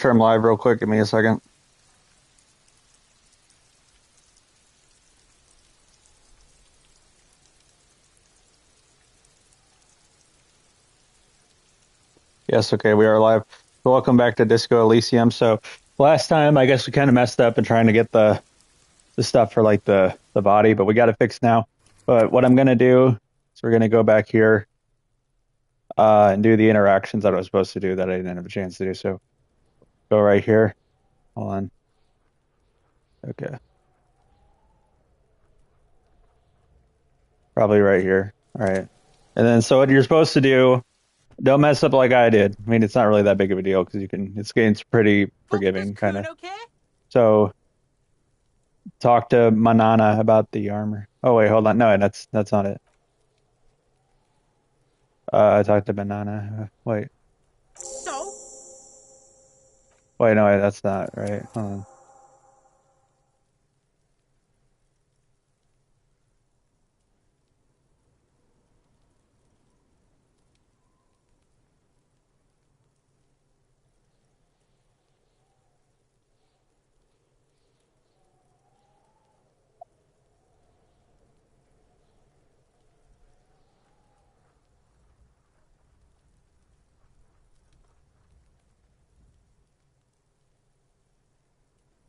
Turn live real quick. Give me a second. Yes, okay, we are live. Welcome back to Disco Elysium. So last time, I guess we kind of messed up in trying to get the stuff for like the body, but we got it fixed now. But what I'm gonna do is we're gonna go back here and do the interactions that I was supposed to do that I didn't have a chance to do. So go right here. Hold on. Okay, probably right here. All right. And then so what you're supposed to do, don't mess up like I did. I mean, it's not really that big of a deal because it's pretty Fuck, does forgiving, kind of. Kuno care? So talk to Manana about the armor. Oh wait, hold on. No, that's not it. I talked to Banana. So, No, wait, that's not right. Hold on.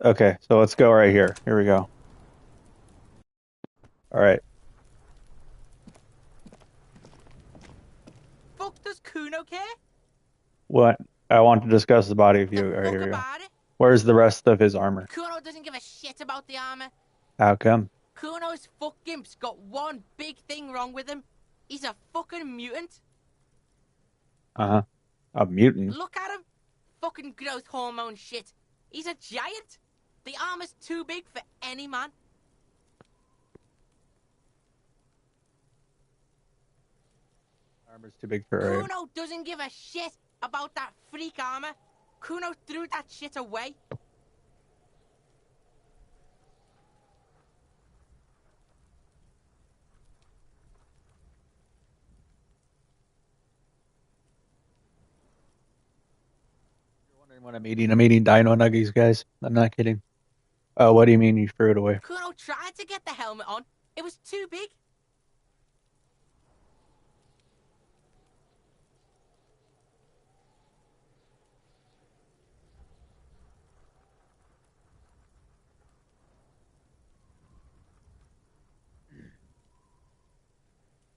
Okay, so let's go right here. Here we go. All right. fuck, does Kuno care? What I want to discuss the body of The you. All right, fuck here we go. about it? Where's the rest of his armor? Kuno doesn't give a shit about the armor. How come? Kuno's fuck gimp's got one big thing wrong with him. He's a fucking mutant. Uh-huh. A mutant. Look at him. Fucking growth hormone shit. He's a giant. The armor's too big for any man. Armor's too big for her. Kuno doesn't give a shit about that freak armor. Kuno threw that shit away. You're wondering what I'm eating? I'm eating dino nuggies, guys. I'm not kidding. Oh, what do you mean you threw it away? Kuno tried to get the helmet on. It was too big.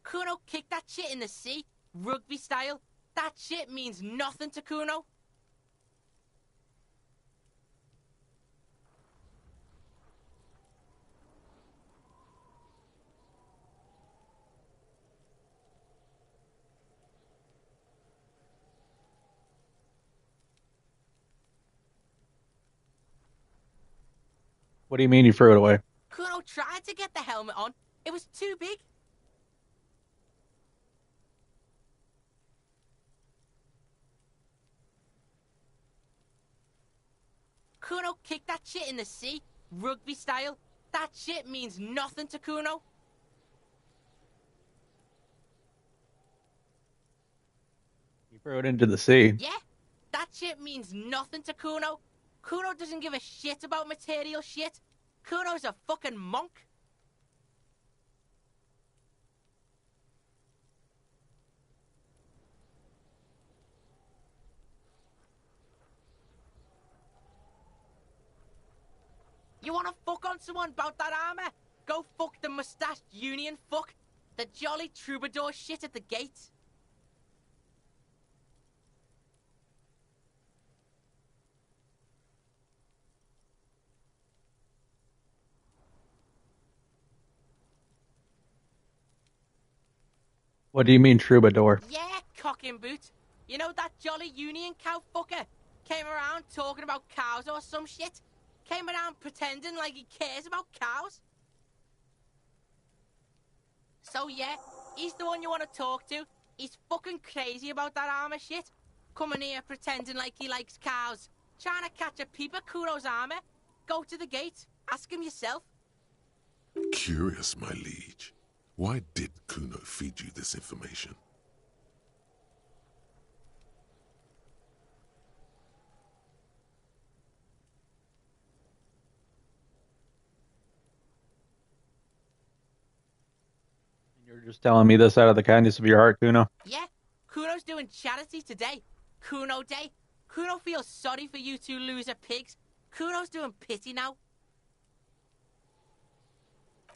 Kuno kicked that shit in the sea, rugby style. That shit means nothing to Kuno. What do you mean you threw it away? Kuno tried to get the helmet on. It was too big. Kuno kicked that shit in the sea, rugby style. That shit means nothing to Kuno. You threw it into the sea. Yeah, that shit means nothing to Kuno. Kuno doesn't give a shit about material shit. Kuno's a fucking monk. You wanna fuck on someone about that armor? Go fuck the mustached union fuck. The jolly troubadour shit at the gate. What do you mean troubadour? Yeah, cocking boot. You know that jolly union cow fucker? Came around talking about cows or some shit? Came around pretending like he cares about cows? So yeah, he's the one you want to talk to. He's fucking crazy about that armor shit. Coming here pretending like he likes cows. Trying to catch a peep at Kuro's armor. Go to the gate. Ask him yourself. Curious, my liege. Why did Kuno feed you this information? You're just telling me this out of the kindness of your heart, Kuno? Yeah, Kuno's doing charity today. Kuno Day. Kuno feels sorry for you two loser pigs. Kuno's doing pity now.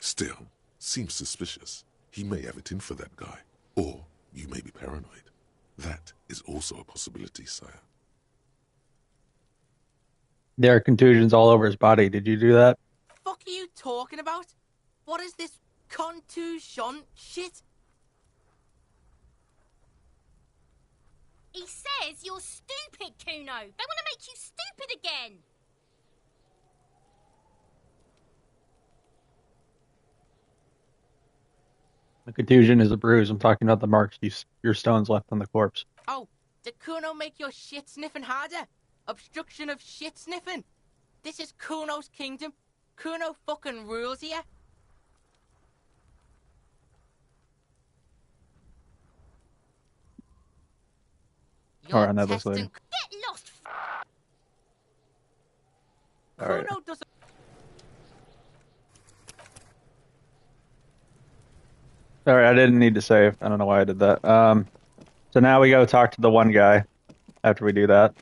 Still, seems suspicious. He may have it in for that guy. Or you may be paranoid. That is also a possibility, sire. There are contusions all over his body. Did you do that? Fuck are you talking about? What is this contusion shit? He says you're stupid, Kuno. They want to make you stupid again. The contusion is a bruise. I'm talking about the marks your stones left on the corpse. Oh, did Kuno make your shit sniffing harder? Obstruction of shit sniffing? This is Kuno's kingdom. Kuno fucking rules here. All right, on that list later. Get lost. All right. Kuno doesn't. All right, I didn't need to save. I don't know why I did that. So now we go talk to the one guy after we do that.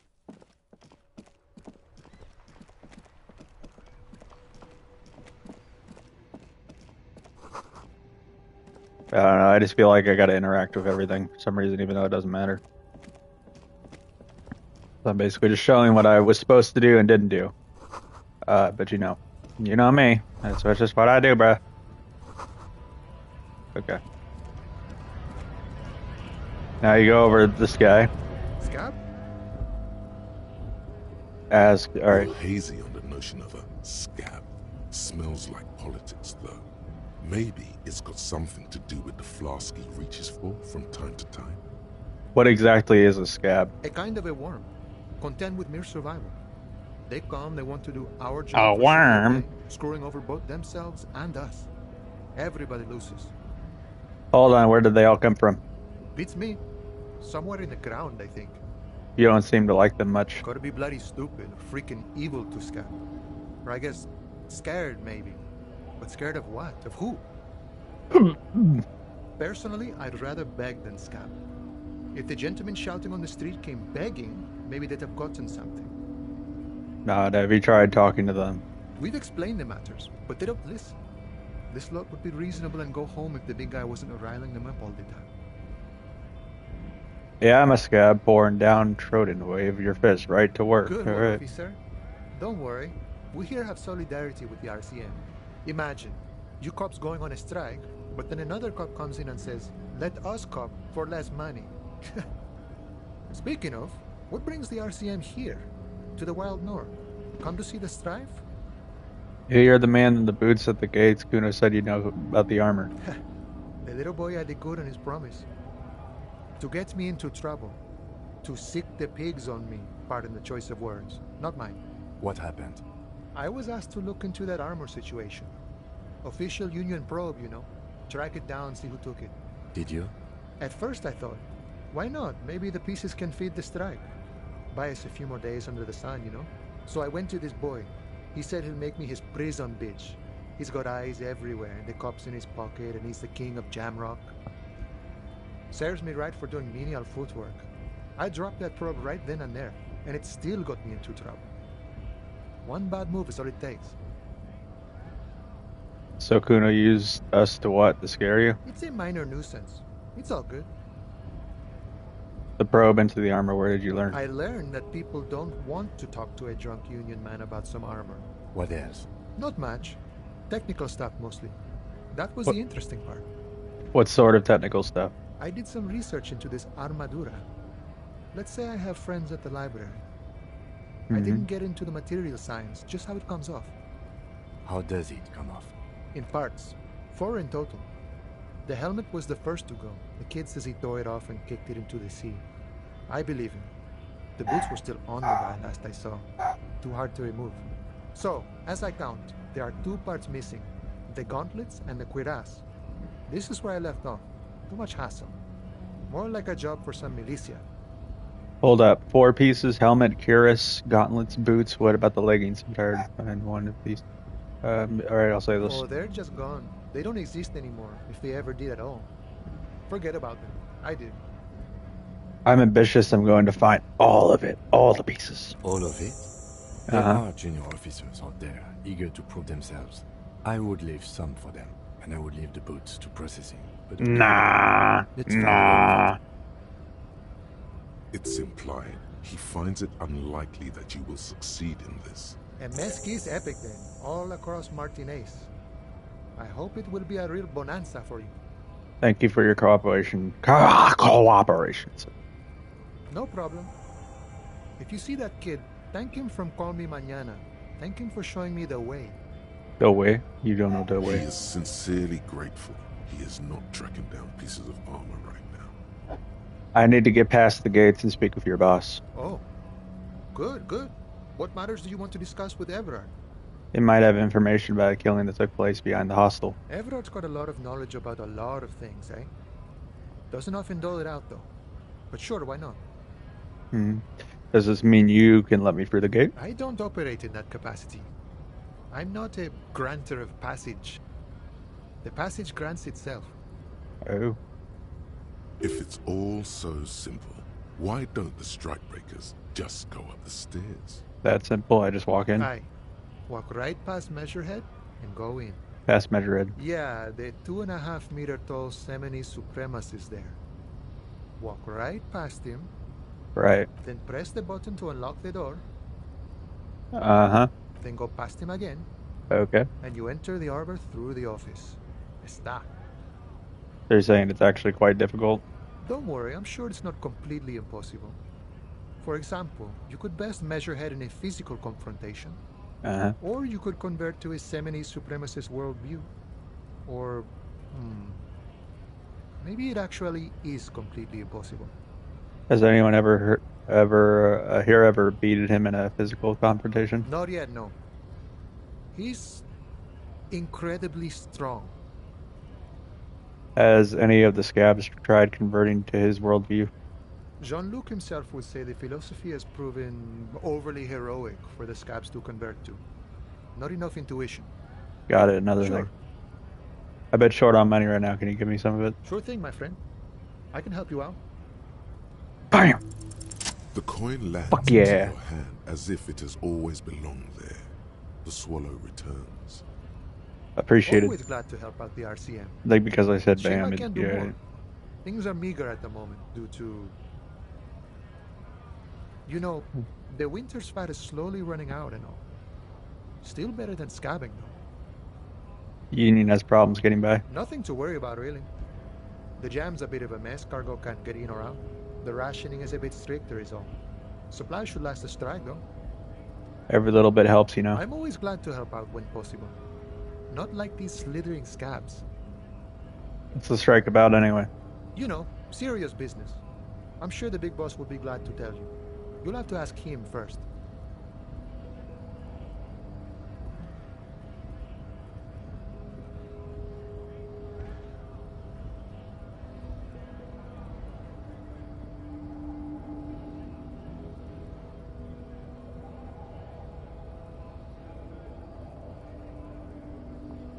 I don't know. I just feel like I got to interact with everything for some reason, even though it doesn't matter. So I'm basically just showing what I was supposed to do and didn't do. But you know me. That's just what I do, bruh. Okay. Now you go over this guy. Scab? Ask. All right. I'm hazy on the notion of a scab. Smells like politics, though. Maybe it's got something to do with the flask he reaches for from time to time. What exactly is a scab? A kind of a worm, content with mere survival. They come, they want to do our A job, worm? screwing over both themselves and us. Everybody loses. Hold on. Where did they all come from? Beats me. Somewhere in the ground, I think. You don't seem to like them much. Gotta be bloody stupid or freaking evil to scab. Or I guess scared, maybe. But scared of what? Of who? Personally, I'd rather beg than scab. If the gentleman shouting on the street came begging, maybe they'd have gotten something. Nah, have you tried talking to them? We've explained the matters, but they don't listen. This lot would be reasonable and go home if the big guy wasn't riling them up all the time. Yeah, I'm a scab, pouring down Troden. Wave your fist right to work. Good All work, right. officer. Don't worry. We here have solidarity with the RCM. Imagine, you cops going on a strike, but then another cop comes in and says, let us cop for less money. Speaking of, what brings the RCM here? To the Wild North? Come to see the strife? You're the man in the boots at the gates. Kuno said you know about the armor. The little boy had it good on his promise. To get me into trouble. To sick the pigs on me, pardon the choice of words. Not mine. What happened? I was asked to look into that armor situation. Official Union probe, you know. Track it down, see who took it. Did you? At first I thought, why not? Maybe the pieces can feed the strike. Buy us a few more days under the sun, you know? So I went to this boy. He said he'll make me his prison bitch. He's got eyes everywhere, the cops in his pocket, and he's the king of Jamrock. Serves me right for doing menial footwork. I dropped that probe right then and there, and it still got me into trouble. One bad move is all it takes. So Kuno used us to what? To scare you? It's a minor nuisance. It's all good. The probe into the armor. Where did you learn? I learned that people don't want to talk to a drunk Union man about some armor. What else? Not much. Technical stuff mostly. That was What- the interesting part. What sort of technical stuff? I did some research into this armadura. Let's say I have friends at the library. I didn't get into the material science, just how it comes off. How does it come off? In parts. 4 in total. The helmet was the first to go. The kid says he tore it off and kicked it into the sea. I believe him. The boots were still on the guy last I saw. Too hard to remove. So, as I count, there are 2 parts missing. The gauntlets and the cuirass. This is where I left off. Too much hassle. More like a job for some militia. Hold up. 4 pieces: helmet, cuirass, gauntlets, boots. What about the leggings? I'm tired of finding one of these. All right, I'll say this. Oh, they're just gone. They don't exist anymore, if they ever did at all. Forget about them. I did. I'm ambitious. I'm going to find all of it, all the pieces. All of it? There Uh-huh. are junior officers out there, eager to prove themselves. I would leave some for them, and I would leave the boots to processing. But Nah. let's find all of it. It's implied he finds it unlikely that you will succeed in this. And Mesque is epic then, all across Martinez. I hope it will be a real bonanza for you. Thank you for your cooperation. Cooperation. No problem. If you see that kid, thank him from Call Me Mañana. Thank him for showing me the way. The way? You don't know the He way. is sincerely grateful he is not tracking down pieces of armor right now. I need to get past the gates and speak with your boss. Oh, good, good. What matters do you want to discuss with Everard? It might have information about a killing that took place behind the hostel. Everard's got a lot of knowledge about a lot of things, eh? Doesn't often dole it out, though. But sure, why not? Does this mean you can let me through the gate? I don't operate in that capacity. I'm not a granter of passage. The passage grants itself. Oh. If it's all so simple, why don't the strikebreakers just go up the stairs? That simple. I just walk in. Aye. Walk right past Measurehead and go in. Past Measurehead. Yeah, the 2.5 meter tall Semini supremacist there. Walk right past him, Right. then press the button to unlock the door, Uh-huh. then go past him again, Okay. and you enter the arbor through the office. Está. They're saying it's actually quite difficult. Don't worry, I'm sure it's not completely impossible. For example, you could best Measurehead in a physical confrontation, Uh-huh. or you could convert to a Semini supremacist worldview. Or, maybe it actually is completely impossible. Has anyone ever beaten him in a physical confrontation? Not yet, no. He's incredibly strong. Has any of the scabs tried converting to his worldview? Jean-Luc himself would say the philosophy has proven overly heroic for the scabs to convert to. Not enough intuition. Got it. Another Sure. thing. I bet short on money right now. Can you give me some of it? Sure thing, my friend. I can help you out. Bam! The coin lands Fuck into yeah. your hand as if it has always belonged there. The swallow returns. Appreciate Always it. glad to help out the RCM. Like because I said Shame bam. I can't do Yeah. more. Things are meager at the moment due to... You know, the winter's fat is slowly running out and all. Still better than scabbing, though. Union has problems getting by. Nothing to worry about, really. The jam's a bit of a mess. Cargo can't get in or out. The rationing is a bit stricter, is all. Supplies should last the strike, though. Every little bit helps, you know. I'm always glad to help out when possible. Not like these slithering scabs. What's the strike about anyway? You know, serious business. I'm sure the big boss will be glad to tell you. You'll have to ask him first.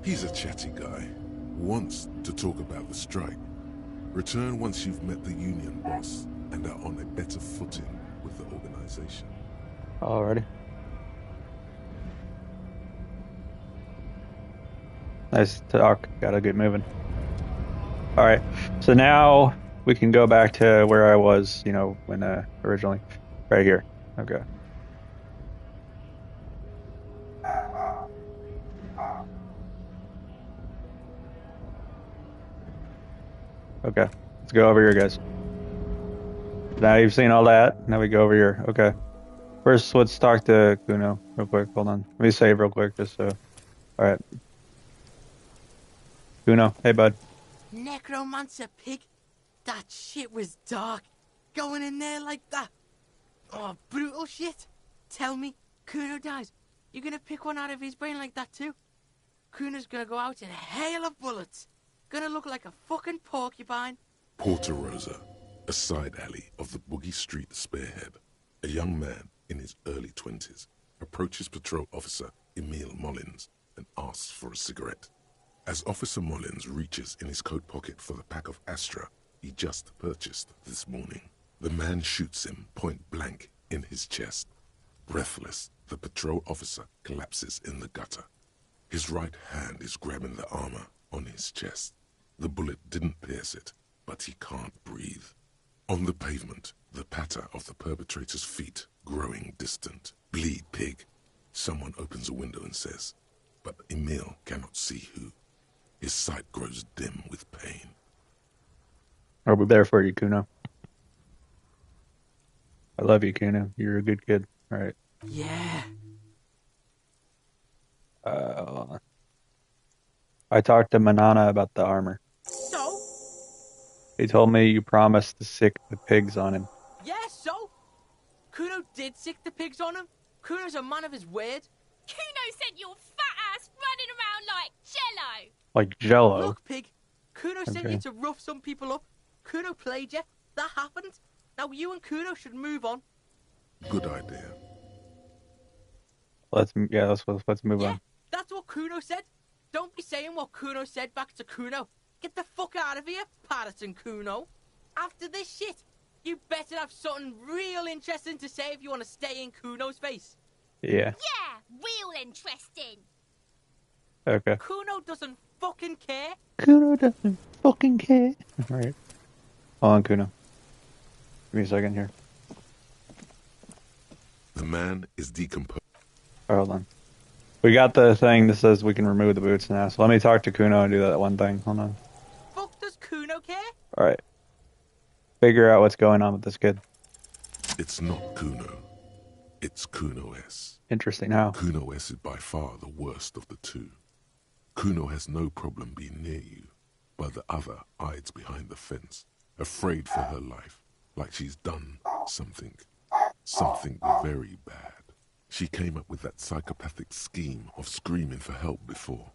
He's a chatty guy. Wants to talk about the strike. Return once you've met the union boss and are on a better footing with the organization. Alrighty. Nice talk. Gotta get moving. Alright. So now we can go back to where I was, you know, when originally. Right here. Okay. Okay. Let's go over here, guys. Now you've seen all that. Now we go over here. Okay. First, let's talk to Kuno real quick. Hold on. Let me save real quick just so. Alright. Kuno, hey bud. Necromancer pig. That shit was dark. Going in there like that. Oh, brutal shit. Tell me, Kuno dies. You gonna pick one out of his brain like that too? Kuno's gonna go out in a hail of bullets. Gonna look like a fucking porcupine. Porta Rosa, a side alley of the Boogie Street Spearhead. A young man in his early 20s approaches patrol officer Emile Mullins and asks for a cigarette. As Officer Mullins reaches in his coat pocket for the pack of Astra he just purchased this morning, the man shoots him point blank in his chest. Breathless, the patrol officer collapses in the gutter. His right hand is grabbing the armor on his chest. The bullet didn't pierce it, but he can't breathe. On the pavement, the patter of the perpetrator's feet growing distant. Bleed, pig. Someone opens a window and says, but Emil cannot see who. His sight grows dim with pain. I'll be there for you, Kuno. I love you, Kuno. You're a good kid. All right. Yeah. I talked to Manana about the armor. So? He told me you promised to sick the pigs on him. Yeah, so? Kuno did sick the pigs on him. Kuno's a man of his word. Kuno sent your fat ass running around like jello. Like Jello. Look, pig. Kuno sent you to rough some people up. Kuno played you. That happened. Now you and Kuno should move on. Good idea. Let's move Yeah, on. that's what Kuno said. Don't be saying what Kuno said back to Kuno. Get the fuck out of here, Patterson Kuno. After this shit, you better have something real interesting to say if you want to stay in Kuno's face. Yeah. Yeah, real interesting. Okay. Kuno doesn't fucking care. Kuno doesn't fucking care. All right. Hold on, Kuno. Give me a second here. The man is decomposed. Hold on. We got the thing that says we can remove the boots now. So let me talk to Kuno and do that one thing. Hold on. Fuck does Kuno care? All right. Figure out what's going on with this kid. It's not Kuno. It's Kuno S. Interesting. How? Kuno S is by far the worst of the two. Kuno has no problem being near you, while the other hides behind the fence, afraid for her life, like she's done something very bad. She came up with that psychopathic scheme of screaming for help before.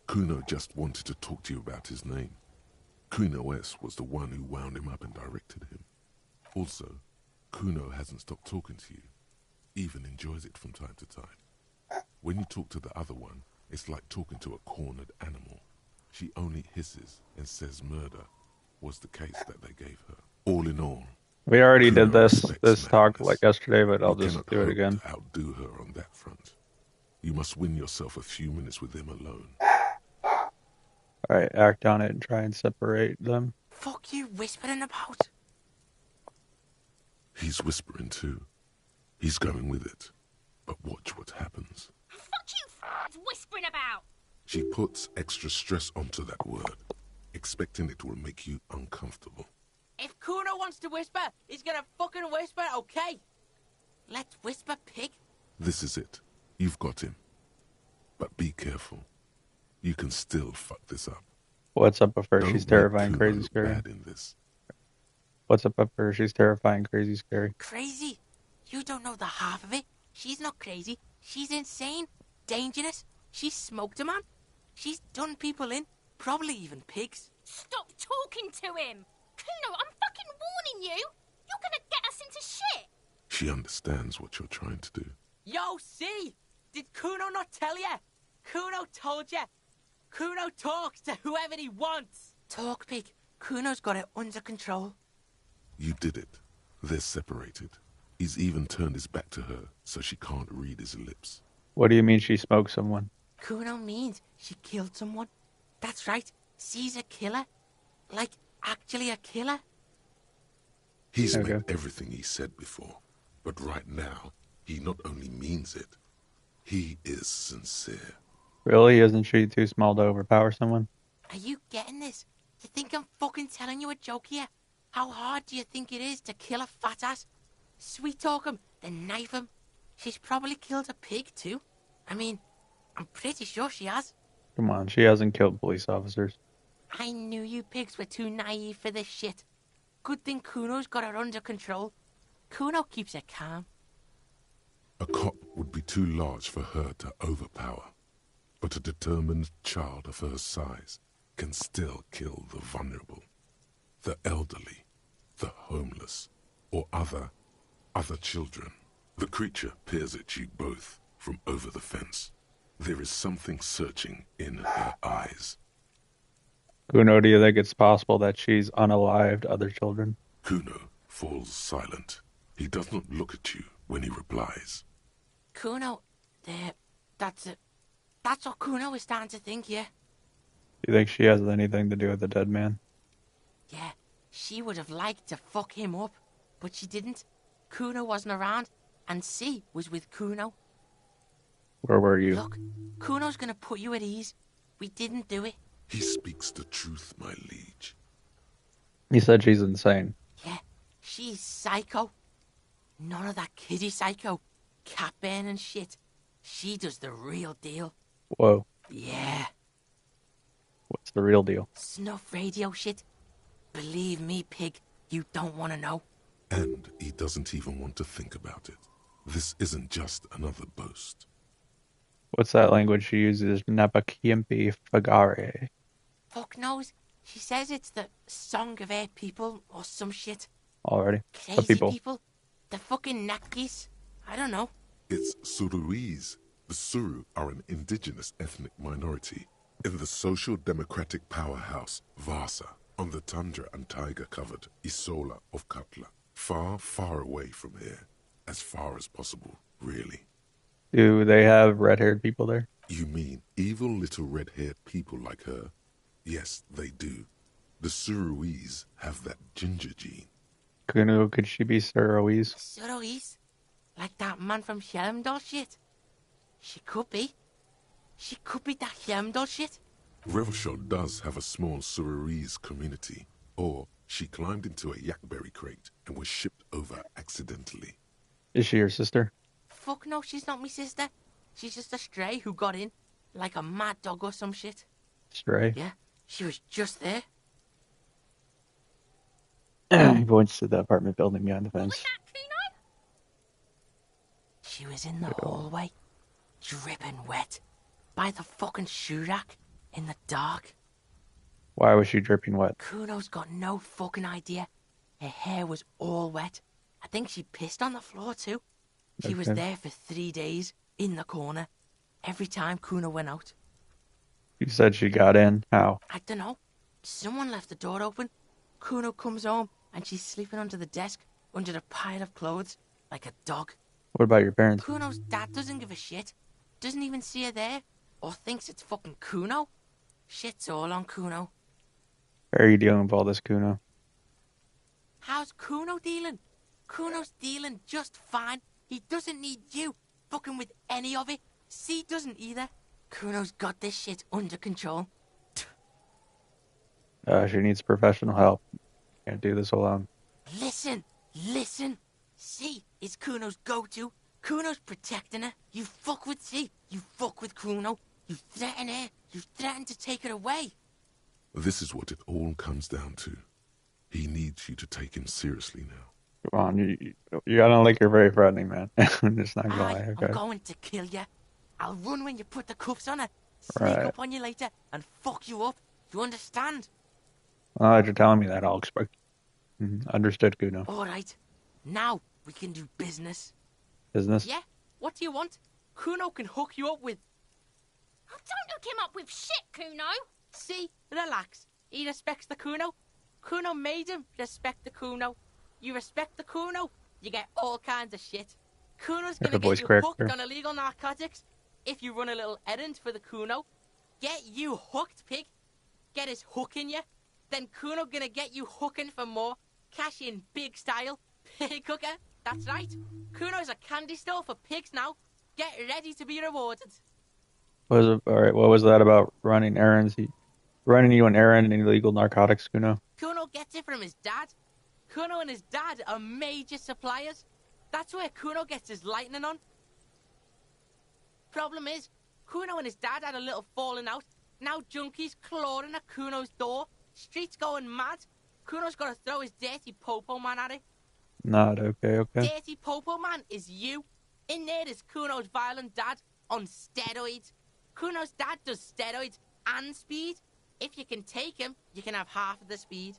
Kuno just wanted to talk to you about his name. Kuno S was the one who wound him up and directed him. Also, Kuno hasn't stopped talking to you, even enjoys it from time to time. When you talk to the other one, it's like talking to a cornered animal. She only hisses and says murder was the case that they gave her. All in all, We already Kuno did this respects talk madness. like yesterday, but I'll You just cannot do it hope again. to outdo her on that front. You must win yourself a few minutes with him alone. All right, act on it and try and separate them. Fuck you whispering about? He's whispering too. He's going with it. But watch what happens. Fuck you whispering about. She puts extra stress onto that word, expecting it will make you uncomfortable. If Kuno wants to whisper, he's gonna fucking whisper, okay? Let's whisper, pig. This is it. You've got him. But be careful. You can still fuck this up. What's up with her? Don't She's make terrifying, Kuno crazy, look scary. bad in this. What's up with her? She's terrifying, crazy, scary. Crazy? You don't know the half of it. She's not crazy. She's insane. Dangerous. She's smoked a man. She's done people in. Probably even pigs. Stop talking to him. Kuno, I'm fucking warning you. You're gonna get us into shit. She understands what you're trying to do. Yo, see? Did Kuno not tell ya? Kuno told ya. Kuno talks to whoever he wants. Talk, pig. Kuno's got it under control. You did it. They're separated. He's even turned his back to her so she can't read his lips. What do you mean she smoked someone? Kuno means she killed someone. That's right. She's a killer. Like, actually a killer. He's Okay. meant everything he said before, but right now, he not only means it, he is sincere. Really? Isn't she too small to overpower someone? Are you getting this? You think I'm fucking telling you a joke here? How hard do you think it is to kill a fat ass? Sweet talk him, then knife him. She's probably killed a pig too. I mean, I'm pretty sure she has. Come on, she hasn't killed police officers. I knew you pigs were too naive for this shit. Good thing Kuno's got her under control. Kuno keeps her calm. A cop would be too large for her to overpower, but a determined child of her size can still kill the vulnerable, the elderly, the homeless, or other children. The creature peers at you both from over the fence. There is something searching in her eyes. Kuno, do you think it's possible that she's unalived other children? Kuno falls silent. He does not look at you when he replies. Kuno, that's it. That's what Kuno is starting to think, yeah. Do you think she has anything to do with the dead man? Yeah, she would have liked to fuck him up, but she didn't. Kuno wasn't around, and C was with Kuno. Where were you? Look, Kuno's gonna put you at ease. We didn't do it. He speaks the truth, my liege. He said she's insane. Yeah, she's psycho. None of that kiddie psycho. Cat burning shit. She does the real deal. Whoa. Yeah. What's the real deal? Snuff radio shit. Believe me, pig, you don't want to know. And he doesn't even want to think about it. This isn't just another boast. What's that language she uses? Napakiempi Fagare. Fuck knows. She says it's the song of her people or some shit. Already. Crazy people. people. The fucking Nakis. I don't know. It's Suruese. The Suru are an indigenous ethnic minority in the social democratic powerhouse Vasa on the tundra and tiger-covered Isola of Katla. Far, far away from here. As far as possible, really. Do they have red-haired people there? You mean evil little red-haired people like her? Yes, they do. The Suruese have that ginger gene. Kuno, could she be Suroese? Suroese? Like that man from Helmdall shit? She could be. She could be that Helmdall shit. Revelshot does have a small Suruese community. Or she climbed into a yakberry crate and was shipped over accidentally. Is she your sister? Fuck no, she's not my sister. She's just a stray who got in. Like a mad dog or some shit. Stray? Yeah, she was just there. He points to the apartment building behind the What fence. was that, Kuno? She was in the hallway, dripping wet, by the fucking shoe rack, in the dark. Why was she dripping wet? Kuno's got no fucking idea. Her hair was all wet. I think she pissed on the floor too. She was Okay. there for 3 days, in the corner, every time Kuno went out. You said she got in. How? I don't know. Someone left the door open. Kuno comes home, and she's sleeping under the desk, under the pile of clothes, like a dog. What about your parents? Kuno's dad doesn't give a shit. Doesn't even see her there. Or thinks it's fucking Kuno. Shit's all on Kuno. How are you dealing with all this, Kuno? How's Kuno dealing? Kuno's dealing just fine. He doesn't need you fucking with any of it. C doesn't either. Kuno's got this shit under control. She needs professional help. Can't do this alone. Listen. C is Kuno's go-to. Kuno's protecting her. You fuck with C. You fuck with Kuno. You threaten her. You threaten to take her away. This is what it all comes down to. He needs you to take him seriously now. Come on, you gotta like you're very threatening, man. I'm just not gonna lie. I'm Okay. going to kill you. I'll run when you put the cuffs on her. Sneak Right. up on you later and fuck you up. You understand? Now that you're telling me that, I'll expect. Understood, Kuno. All right. Now we can do business. Business? Yeah? What do you want? Kuno can hook you up with... Oh, don't hook him up with shit, Kuno. See? Relax. He respects the Kuno. Kuno made him respect the Kuno. You respect the Kuno, you get all kinds of shit. Kuno's Like gonna a voice get you cracker. hooked on illegal narcotics if you run a little errand for the Kuno. Get you hooked, pig. Get his hook in you. Then Kuno gonna get you hooking for more. Cash in big style. Pig hooker. That's right. Kuno's a candy store for pigs now. Get ready to be rewarded. All right, what was that about running errands? Running you an errand in illegal narcotics, Kuno? Kuno gets it from his dad. Kuno and his dad are major suppliers. That's where Kuno gets his lightning on. Problem is, Kuno and his dad had a little falling out. Now junkies clawing at Kuno's door. Streets going mad. Kuno's got to throw his dirty popo man at it. Not okay. Dirty popo man is you. In there is Kuno's violent dad on steroids. Kuno's dad does steroids and speed. If you can take him, you can have half of the speed.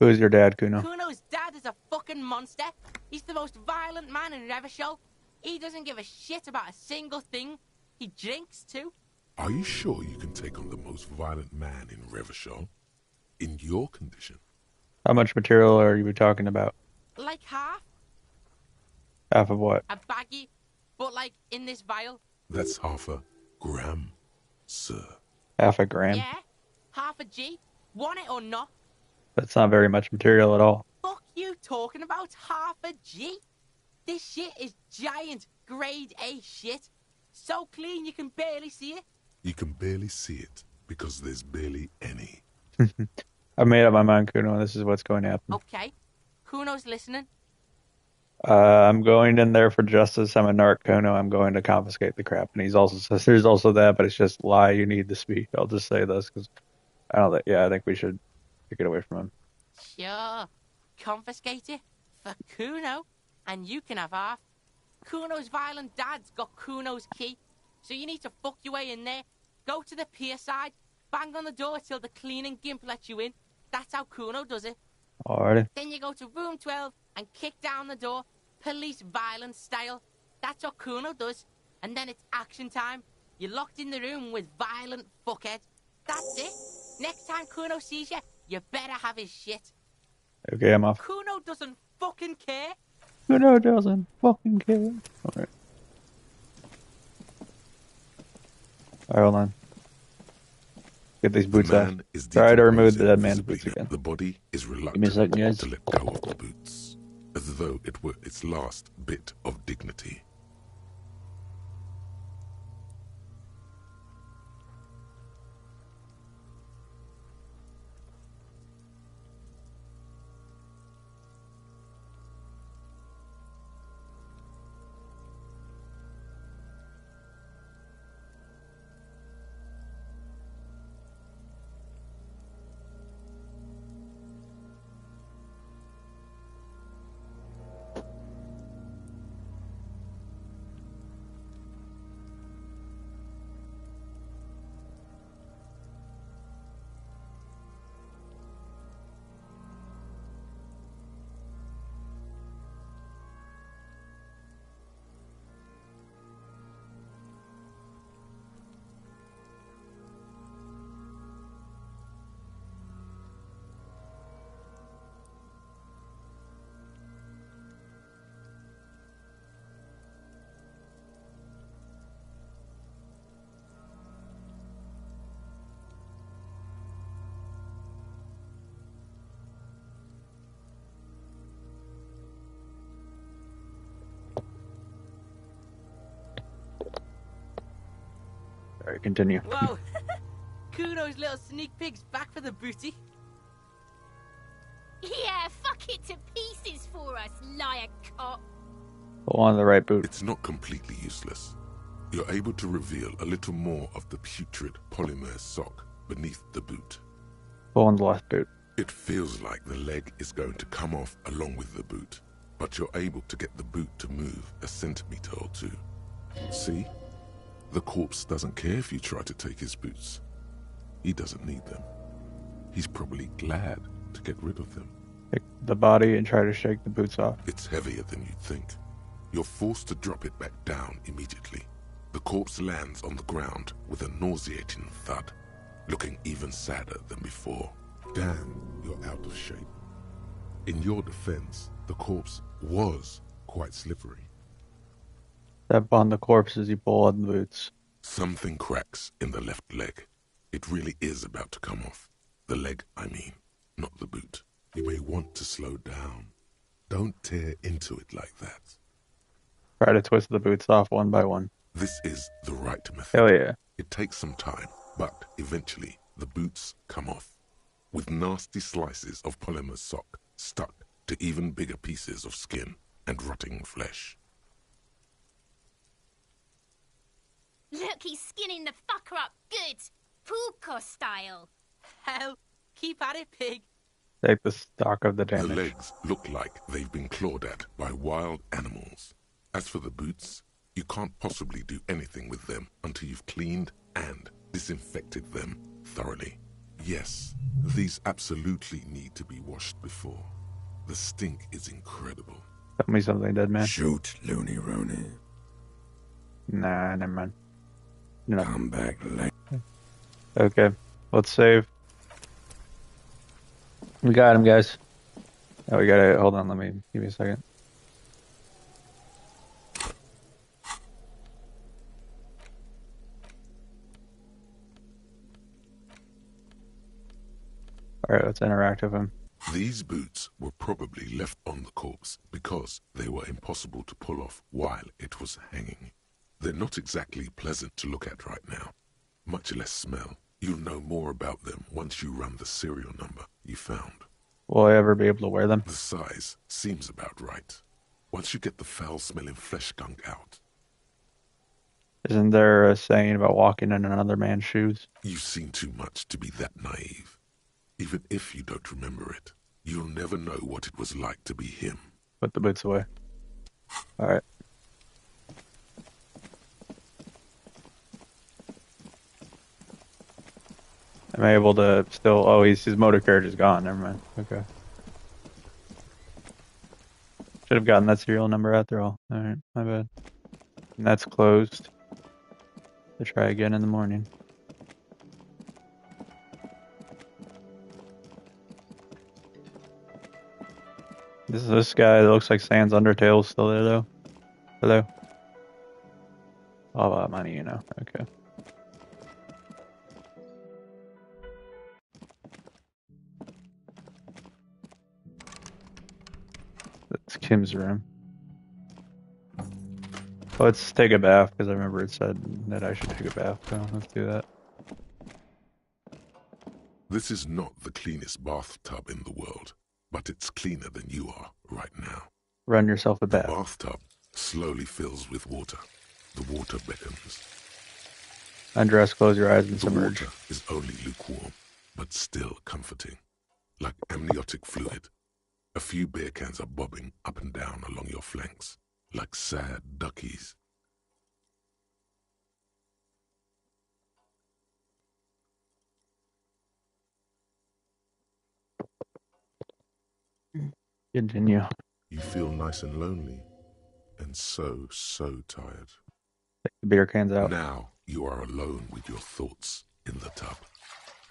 Who's your dad, Kuno? Kuno's dad is a fucking monster. He's the most violent man in Revachol. He doesn't give a shit about a single thing. He drinks too. Are you sure you can take on the most violent man in Revachol? In your condition? How much material are you talking about? Like half. Half of what? A baggie, but like in this vial. That's half a gram, sir. Half a gram? Yeah, half a G. Want it or not? That's not very much material at all. Fuck you talking about half a G? This shit is giant, grade A shit. So clean you can barely see it. You can barely see it because there's barely any. I've made up my mind, Kuno, and this is what's going to happen. Okay, Kuno's listening. I'm going in there for justice. I'm a narc, Kuno. I'm going to confiscate the crap. And he's also says there's also that, but it's just lie. You need to speak. I'll just say this because I think we should take it away from him. Sure, confiscate it for Kuno, and you can have half. Kuno's violent dad's got Kuno's key, so you need to fuck your way in there, go to the pier side, bang on the door till the cleaning gimp lets you in. That's how Kuno does it. Alrighty. Then you go to room 12 and kick down the door, police violence style. That's what Kuno does. And then it's action time. You're locked in the room with violent fuckhead. That's it. Next time Kuno sees you, you better have his shit. Okay, I'm off. Kuno doesn't fucking care. Kuno doesn't fucking care. Alright. Alright, hold on. Get these boots off. Try to remove the dead man's boots again. The body is Give me a reluctant second, guys. to let go of the boots, as though it were its last bit of dignity. Alright, continue. Whoa. Kuno's little sneak pig's back for the booty. Yeah, fuck it to pieces for us, liar cop. Pull on the right boot. It's not completely useless. You're able to reveal a little more of the putrid polymer sock beneath the boot. Pull on the left boot. It feels like the leg is going to come off along with the boot, but you're able to get the boot to move a centimeter or two. See? The corpse doesn't care if you try to take his boots. He doesn't need them. He's probably glad to get rid of them. Pick the body and try to shake the boots off. It's heavier than you'd think. You're forced to drop it back down immediately. The corpse lands on the ground with a nauseating thud, looking even sadder than before. Damn, you're out of shape. In your defense, the corpse was quite slippery. Step on the corpse as you pull on the boots. Something cracks in the left leg. It really is about to come off. The leg, I mean, not the boot. You may want to slow down. Don't tear into it like that. Try to twist the boots off one by one. This is the right method. Hell yeah. It takes some time, but eventually the boots come off, with nasty slices of polymer sock stuck to even bigger pieces of skin and rotting flesh. Look, he's skinning the fucker up good. Pulko style. Hell, keep at it, pig. Take the stock of the The damage. legs look like they've been clawed at by wild animals. As for the boots, you can't possibly do anything with them until you've cleaned and disinfected them thoroughly. Yes, these absolutely need to be washed before. The stink is incredible. Tell me something, dead man. Shoot, Looney Rooney. Nah, never mind. You know. Come back later. Okay, let's save. We got him, guys. Oh, we gotta hold on. Give me a second. All right, let's interact with him. These boots were probably left on the corpse because they were impossible to pull off while it was hanging. They're not exactly pleasant to look at right now, much less smell. You'll know more about them once you run the serial number you found. Will I ever be able to wear them? The size seems about right. Once you get the foul-smelling flesh gunk out. Isn't there a saying about walking in another man's shoes? You've seen too much to be that naive. Even if you don't remember it, you'll never know what it was like to be him. Put the boots away. All right. Am I able to still... Oh, his motor carriage is gone. Never mind. Okay. Should have gotten that serial number after all. All right, my bad. And that's closed. To try again in the morning. This guy that looks like Sans Undertale is still there though. Hello. All about money, you know. Okay. That's Kim's room. Let's take a bath because I remember it said that I should take a bath. So let's do that. This is not the cleanest bathtub in the world, but it's cleaner than you are right now. Run yourself a The bath. bathtub slowly fills with water. The water beckons. Undress, close your eyes, and The submerge. water is only lukewarm, but still comforting. Like amniotic fluid. A few beer cans are bobbing up and down along your flanks, like sad duckies. Continue. You feel nice and lonely, and so tired. Take the beer cans out. Now you are alone with your thoughts in the tub.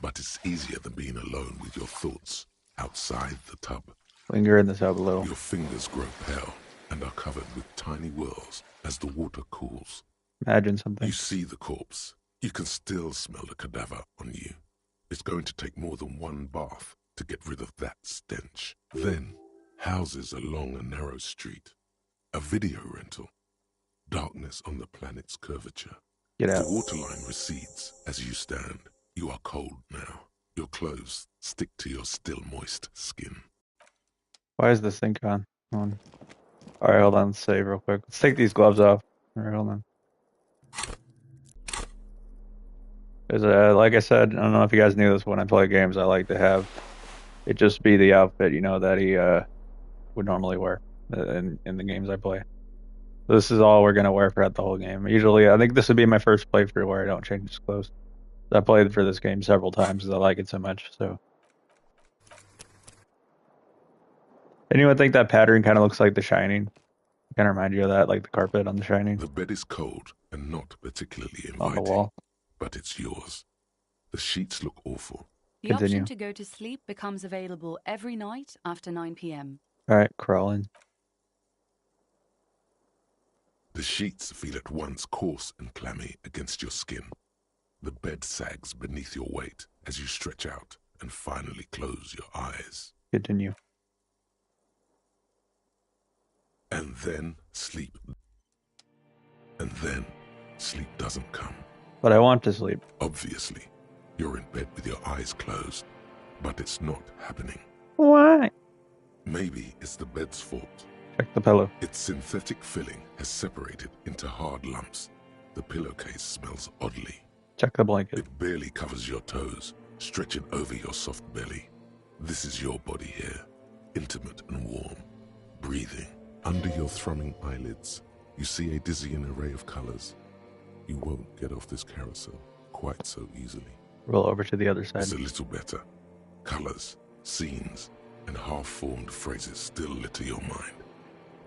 But it's easier than being alone with your thoughts outside the tub. Linger in the tub a little. Your fingers grow pale and are covered with tiny whirls as the water cools. Imagine something. You see the corpse. You can still smell the cadaver on you. It's going to take more than one bath to get rid of that stench. Then, houses along a narrow street. A video rental. Darkness on the planet's curvature. Get out. The waterline recedes as you stand. You are cold now. Your clothes stick to your still moist skin. Why is this thing on? All right, hold on. Let's save real quick. Let's take these gloves off. All right, hold on. Because, like I said, I don't know if you guys knew this, when I play games, I like to have it just be the outfit, you know, that he would normally wear in the games I play. This is all we're going to wear throughout the whole game. Usually, I think this would be my first playthrough where I don't change his clothes. I played for this game several times because I like it so much, so... Anyone think that pattern kind of looks like The Shining? Kind of remind you of that, like the carpet on The Shining? The bed is cold and not particularly inviting. On the wall. But it's yours. The sheets look awful. The Continue. option to go to sleep becomes available every night after 9 p.m. Alright, crawling. The sheets feel at once coarse and clammy against your skin. The bed sags beneath your weight as you stretch out and finally close your eyes. Continue. And then sleep. And then sleep doesn't come. But I want to sleep. Obviously, you're in bed with your eyes closed, but it's not happening. Why? Maybe it's the bed's fault. Check the pillow. Its synthetic filling has separated into hard lumps. The pillowcase smells oddly. Check the blanket. It barely covers your toes, stretching over your soft belly. This is your body here, intimate and warm, breathing. Under your thrumming eyelids, you see a dizzying array of colors. You won't get off this carousel quite so easily. Roll over to the other side. It's a little better. Colors, scenes, and half-formed phrases still litter your mind.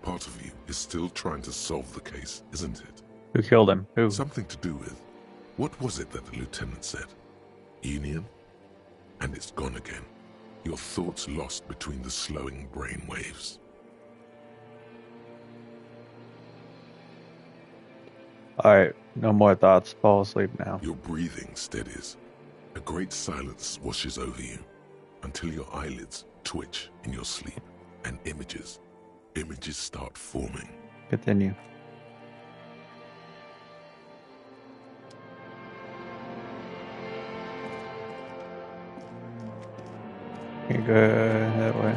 Part of you is still trying to solve the case, isn't it? Who killed him? Who? Something to do with What was it that the lieutenant said? Elysium? And it's gone again. Your thoughts lost between the slowing brain waves. Alright, no more thoughts. Fall asleep now. Your breathing steadies. A great silence washes over you until your eyelids twitch in your sleep and images start forming. Continue. Okay, go that way.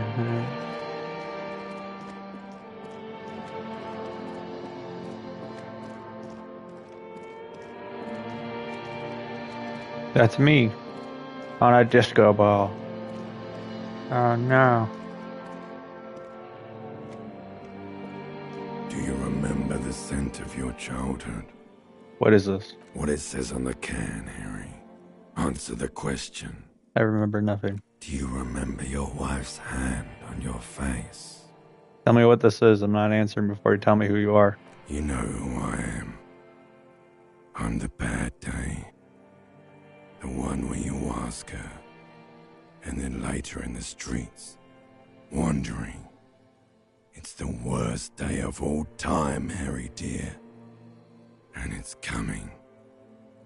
That's me on a disco ball. Oh no. Do you remember the scent of your childhood? What is this? What it says on the can, Harry? Answer the question. I remember nothing. Do you remember your wife's hand on your face? Tell me what this is. I'm not answering before you tell me who you are. You know who I am. On the bad day. The one where you ask her. And then later in the streets. Wandering. It's the worst day of all time, Harry dear. And it's coming.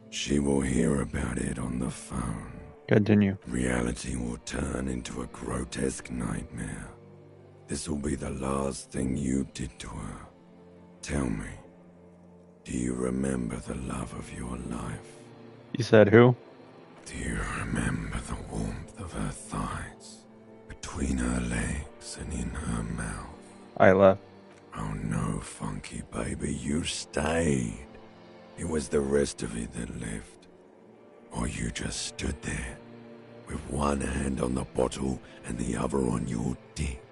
She will hear about it on the phone. Continue. Reality will turn into a grotesque nightmare. This will be the last thing you did to her. Tell me, do you remember the love of your life? You said who? Do you remember the warmth of her thighs, between her legs and in her mouth? I left. Oh no, funky baby, you stayed. It was the rest of it that left. Or you just stood there, with one hand on the bottle and the other on your dick.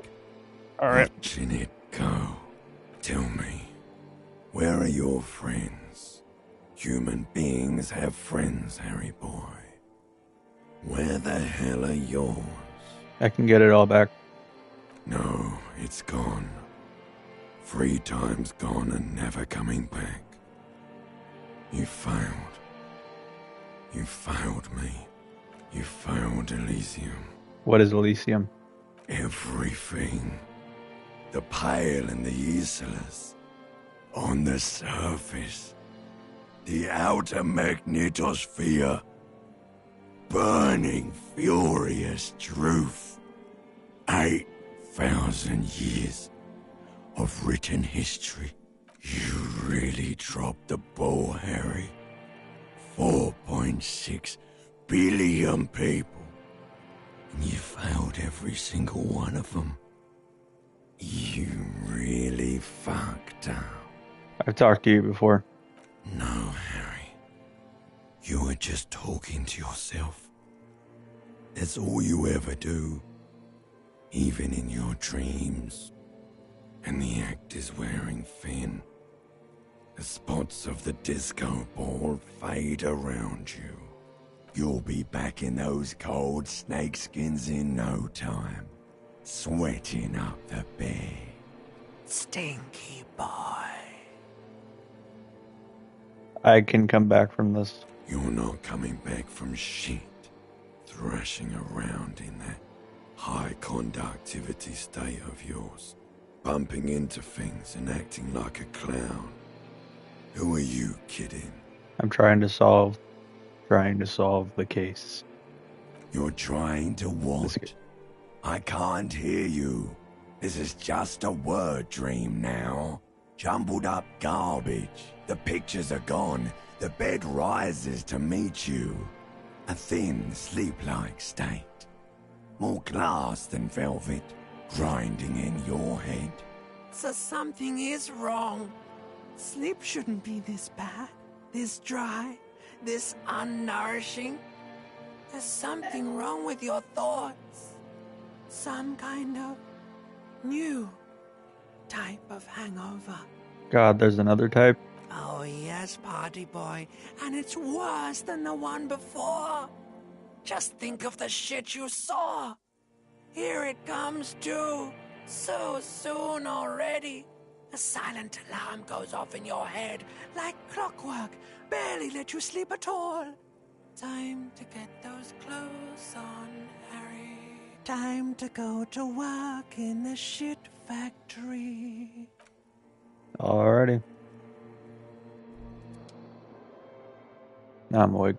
Alright. Watching it go. Tell me, where are your friends? Human beings have friends, Harry boy. Where the hell are yours? I can get it all back. No, it's gone. 3 times gone and never coming back. You failed. You failed me. You failed Elysium. What is Elysium? Everything. The pale and the useless. On the surface. The outer magnetosphere. Burning, furious truth. 8,000 years of written history. You really dropped the ball, Harry. 4.6 billion people. And you failed every single one of them. You really fucked up. I've talked to you before. No, Harry. You were just talking to yourself. That's all you ever do. Even in your dreams. And the act is wearing thin. The spots of the disco ball fade around you. You'll be back in those cold snakeskins in no time. Sweating up the bed. Stinky boy. I can come back from this. You're not coming back from shit. Thrashing around in that high conductivity state of yours. Bumping into things and acting like a clown. Who are you kidding? I'm trying to solve the case. You're trying to what? I can't hear you. This is just a word dream now. Jumbled up garbage. The pictures are gone. The bed rises to meet you. A thin, sleep-like state. More glass than velvet, grinding in your head. So something is wrong. Sleep shouldn't be this bad, this dry, this unnourishing. There's something wrong with your thoughts. Some kind of new type of hangover. God, there's another type. Oh yes, party boy, and it's worse than the one before. Just think of the shit you saw. Here it comes too, so soon already. A silent alarm goes off in your head like clockwork, barely let you sleep at all. Time to get those clothes on, Harry. Time to go to work in the shit factory. Alrighty. Now I'm awake.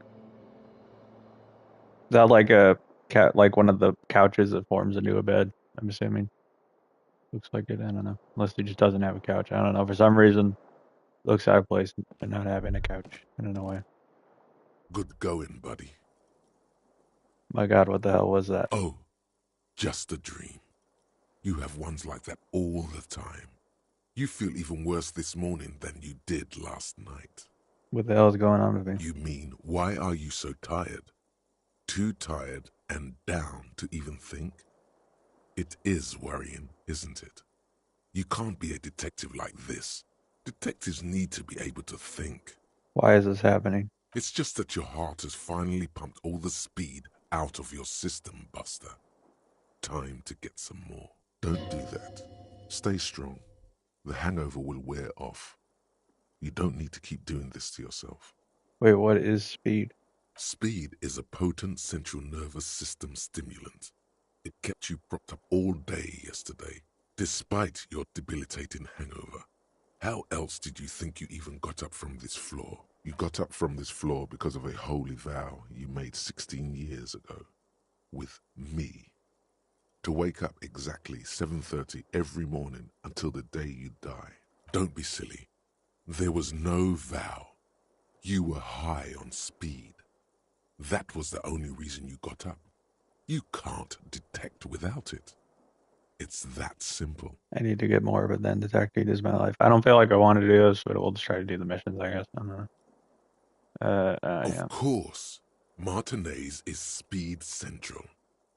Is that like a cat, like one of the couches that forms into a bed? I'm assuming. Looks like it. I don't know. Unless he just doesn't have a couch. I don't know. For some reason, looks out of place and not having a couch. I don't know why. Good going, buddy. My God, what the hell was that? Oh, just a dream. You have ones like that all the time. You feel even worse this morning than you did last night. What the hell is going on with me? You mean, why are you so tired? Too tired and down to even think? It is worrying, isn't it? You can't be a detective like this. Detectives need to be able to think. Why is this happening? It's just that your heart has finally pumped all the speed out of your system, Buster. Time to get some more. Don't do that. Stay strong. The hangover will wear off. You don't need to keep doing this to yourself. Wait, what is speed? Speed is a potent central nervous system stimulant. It kept you propped up all day yesterday, despite your debilitating hangover. How else did you think you even got up from this floor? You got up from this floor because of a holy vow you made 16 years ago. With me. To wake up exactly 7:30 every morning until the day you die. Don't be silly. There was no vow. You were high on speed. That was the only reason you got up. You can't detect without it. It's that simple. I need to get more, but then detecting is my life. I don't feel like I want to do this, but we'll just try to do the missions, I guess. I don't know. Yeah. Of course, Martinez is speed central.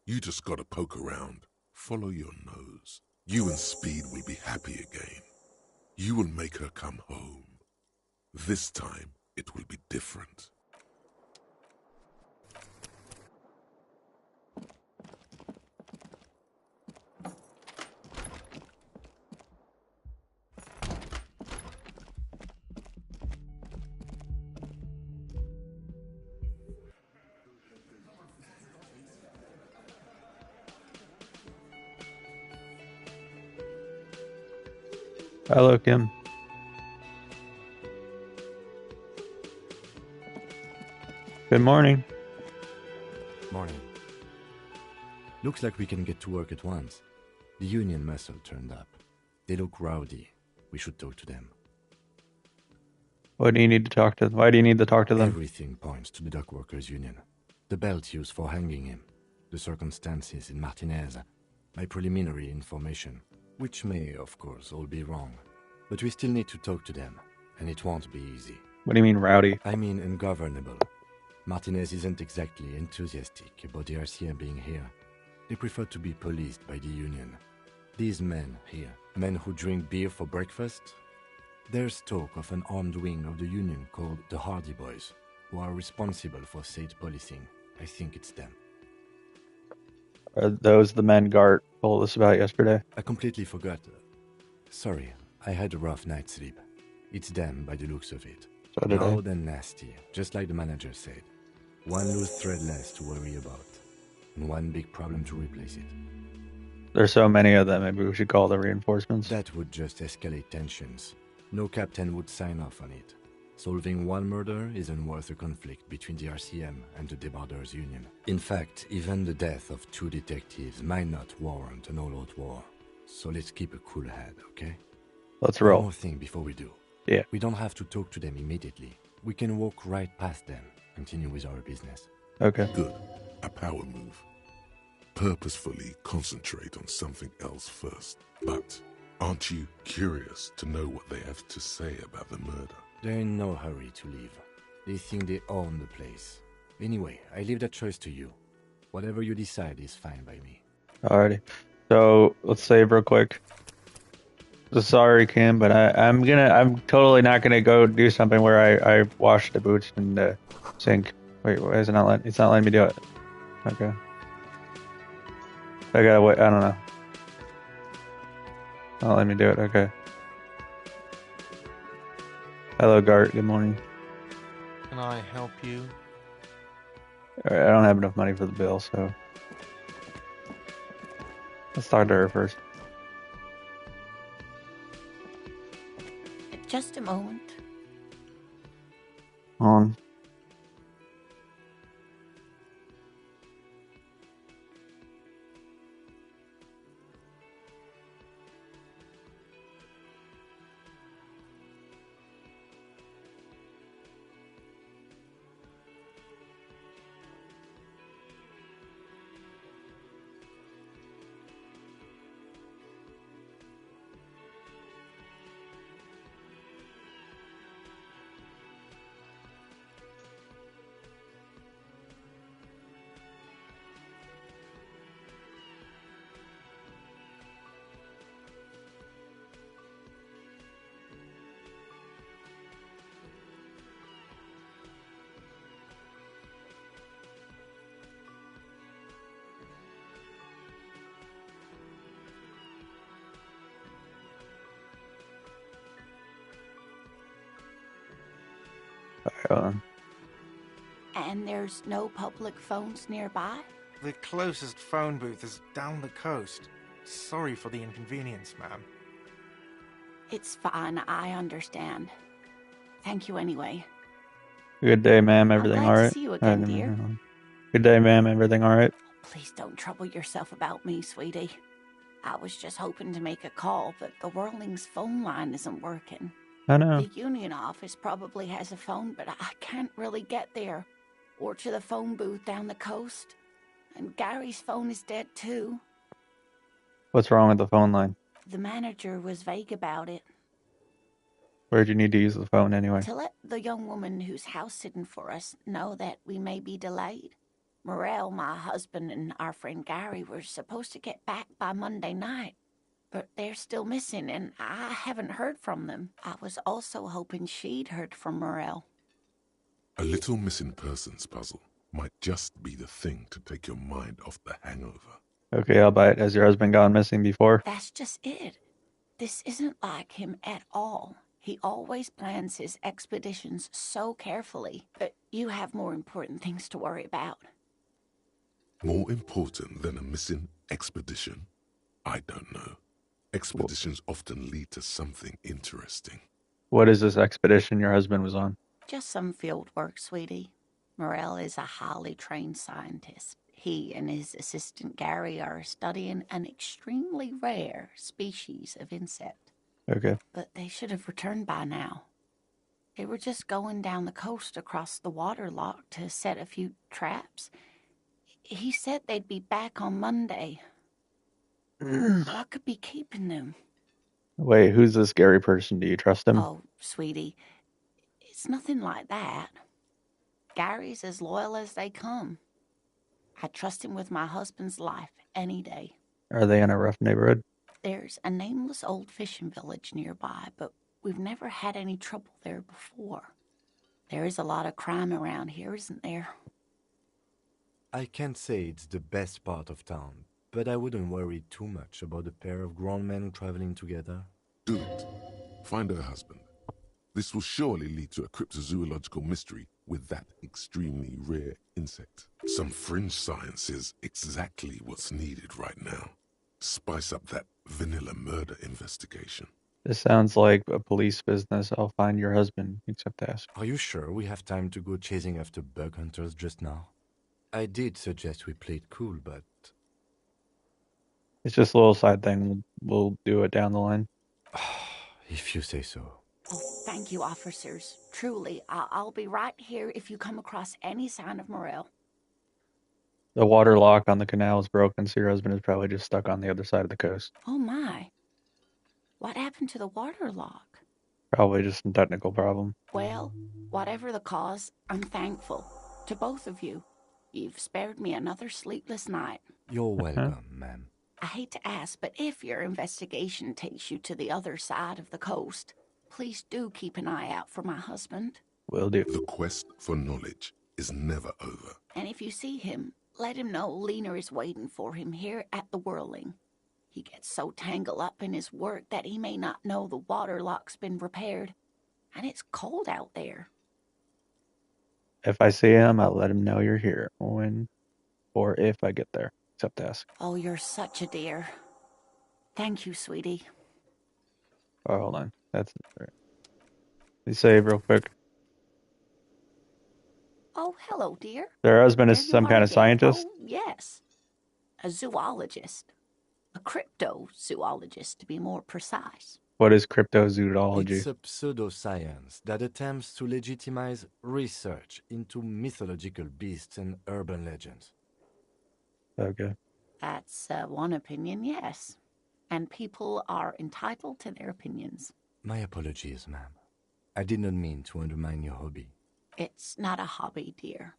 You just gotta poke around, follow your nose. You and Speed will be happy again. You will make her come home. This time, it will be different. Hello, Kim. Good morning. Morning. Looks like we can get to work at once. The union muscle turned up. They look rowdy. We should talk to them. What do you need to talk to them? Why do you need to talk to them? Everything points to the dock workers union. The belt used for hanging him. The circumstances in Martinez. My preliminary information. Which may, of course, all be wrong. But we still need to talk to them. And it won't be easy. What do you mean, rowdy? I mean ungovernable. Martinez isn't exactly enthusiastic about the RCM being here. They prefer to be policed by the union. These men here, men who drink beer for breakfast, there's talk of an armed wing of the union called the Hardy Boys, who are responsible for state policing. I think it's them. Are those the men Gart told us about yesterday? I completely forgot. Sorry, I had a rough night's sleep. It's them by the looks of it. So did I. Loud and nasty, just like the manager said. One loose thread less to worry about, and one big problem to replace it. There's so many of them, maybe we should call the reinforcements. That would just escalate tensions. No captain would sign off on it. Solving one murder isn't worth a conflict between the RCM and the Debarders Union. In fact, even the death of 2 detectives might not warrant an all-out war. So let's keep a cool head, okay? Let's One roll. more thing before we do. Yeah. We don't have to talk to them immediately. We can walk right past them, continue with our business. Okay. Good. A power move. Purposefully concentrate on something else first. But aren't you curious to know what they have to say about the murder? They're in no hurry to leave. They think they own the place. Anyway, I leave that choice to you. Whatever you decide is fine by me. Alrighty. So let's save real quick. So sorry, Kim, but I'm totally not gonna go do something where I wash the boots in the sink. Wait, why is it not letting? It's not letting me do it. Okay. I gotta wait. I don't know. Not letting me do it. Okay. Hello, Gart. Good morning. Can I help you? All right, I don't have enough money for the bill, so let's talk to her first. Just a moment. On. And there's no public phones nearby? The closest phone booth is down the coast. Sorry for the inconvenience, ma'am. It's fine, I understand. Thank you anyway. Good day, ma'am. Everything glad all to right? see you again, dear. Good day, ma'am. Everything all right? Please don't trouble yourself about me, sweetie. I was just hoping to make a call, but the Whirling's phone line isn't working. I know. The union office probably has a phone, but I can't really get there. Or to the phone booth down the coast. And Gary's phone is dead too. What's wrong with the phone line? The manager was vague about it. Where'd you need to use the phone anyway? To let the young woman who's house-sitting for us know that we may be delayed. Morel, my husband, and our friend Gary were supposed to get back by Monday night. But they're still missing, and I haven't heard from them. I was also hoping she'd heard from Morel. A little missing persons puzzle might just be the thing to take your mind off the hangover. Okay, I'll buy it. Has your husband gone missing before? That's just it. This isn't like him at all. He always plans his expeditions so carefully. But you have more important things to worry about. More important than a missing expedition? I don't know. Expeditions often lead to something interesting. What is this expedition your husband was on? Just some field work, sweetie. Morel is a highly trained scientist. He and his assistant Gary are studying an extremely rare species of insect. Okay. But they should have returned by now. They were just going down the coast across the water lock to set a few traps. He said they'd be back on Monday. What could be keeping them? Wait, who's this Gary person? Do you trust him? Oh, sweetie, it's nothing like that. Gary's as loyal as they come. I trust him with my husband's life any day. Are they in a rough neighborhood? There's a nameless old fishing village nearby, but we've never had any trouble there before. There is a lot of crime around here, isn't there? I can't say it's the best part of town, but I wouldn't worry too much about a pair of grown men traveling together. Do it. Find her husband. This will surely lead to a cryptozoological mystery with that extremely rare insect. Some fringe science is exactly what's needed right now. Spice up that vanilla murder investigation. This sounds like a police business. I'll find your husband, except to ask. Are you sure we have time to go chasing after bug hunters just now? I did suggest we play it cool, but... It's just a little side thing. We'll do it down the line. If you say so. Oh, thank you, officers. Truly, I'll be right here if you come across any sign of Morel. The water lock on the canal is broken, so your husband is probably just stuck on the other side of the coast. Oh my. What happened to the water lock? Probably just some technical problem. Well, whatever the cause, I'm thankful. To both of you. You've spared me another sleepless night. You're welcome, ma'am. I hate to ask, but if your investigation takes you to the other side of the coast, please do keep an eye out for my husband. Will do. The quest for knowledge is never over. And if you see him, let him know Lena is waiting for him here at the Whirling. He gets so tangled up in his work that he may not know the water lock's been repaired. and it's cold out there. If I see him, I'll let him know you're here. When or if I get there. Except to ask. Oh, you're such a dear. Thank you, sweetie. Oh, hold on. That's right. Let me save real quick. Oh, hello, dear. Their husband is There you some are kind of again. scientist? Oh, yes. A zoologist. A cryptozoologist, to be more precise. What is cryptozoology? It's a pseudoscience that attempts to legitimize research into mythological beasts and urban legends. Okay. That's one opinion, yes. And people are entitled to their opinions. My apologies, ma'am. I did not mean to undermine your hobby. It's not a hobby, dear.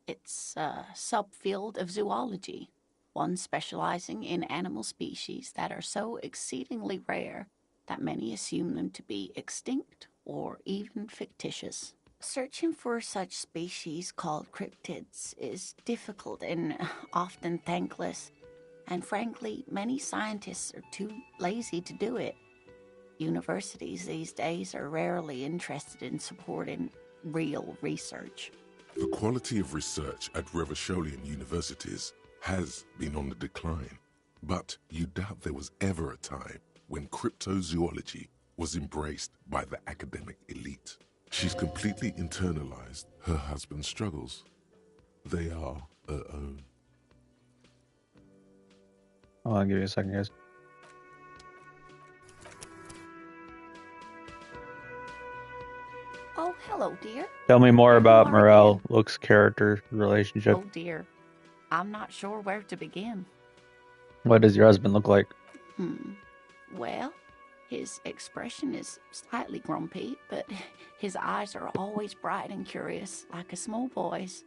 It's a subfield of zoology, one specializing in animal species that are so exceedingly rare that many assume them to be extinct or even fictitious. Searching for such species called cryptids is difficult and often thankless, and frankly, many scientists are too lazy to do it. Universities these days are rarely interested in supporting real research. The quality of research at Revacholian universities has been on the decline, but you doubt there was ever a time when cryptozoology was embraced by the academic elite. She's completely internalized her husband's struggles. They are her own. Hold on, give me a second, guys. Oh, hello, dear. Tell me more There you about are Morel, again. looks, character, relationship. Oh, dear. I'm not sure where to begin. What does your husband look like? Well, his expression is slightly grumpy, but his eyes are always bright and curious, like a small boy's.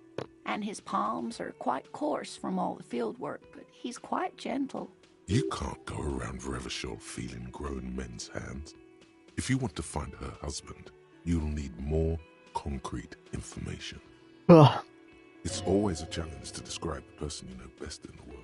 And his palms are quite coarse from all the field work, but he's quite gentle. You can't go around Revachol feeling grown men's hands. If you want to find her husband, you'll need more concrete information. Ugh. It's always a challenge to describe the person you know best in the world.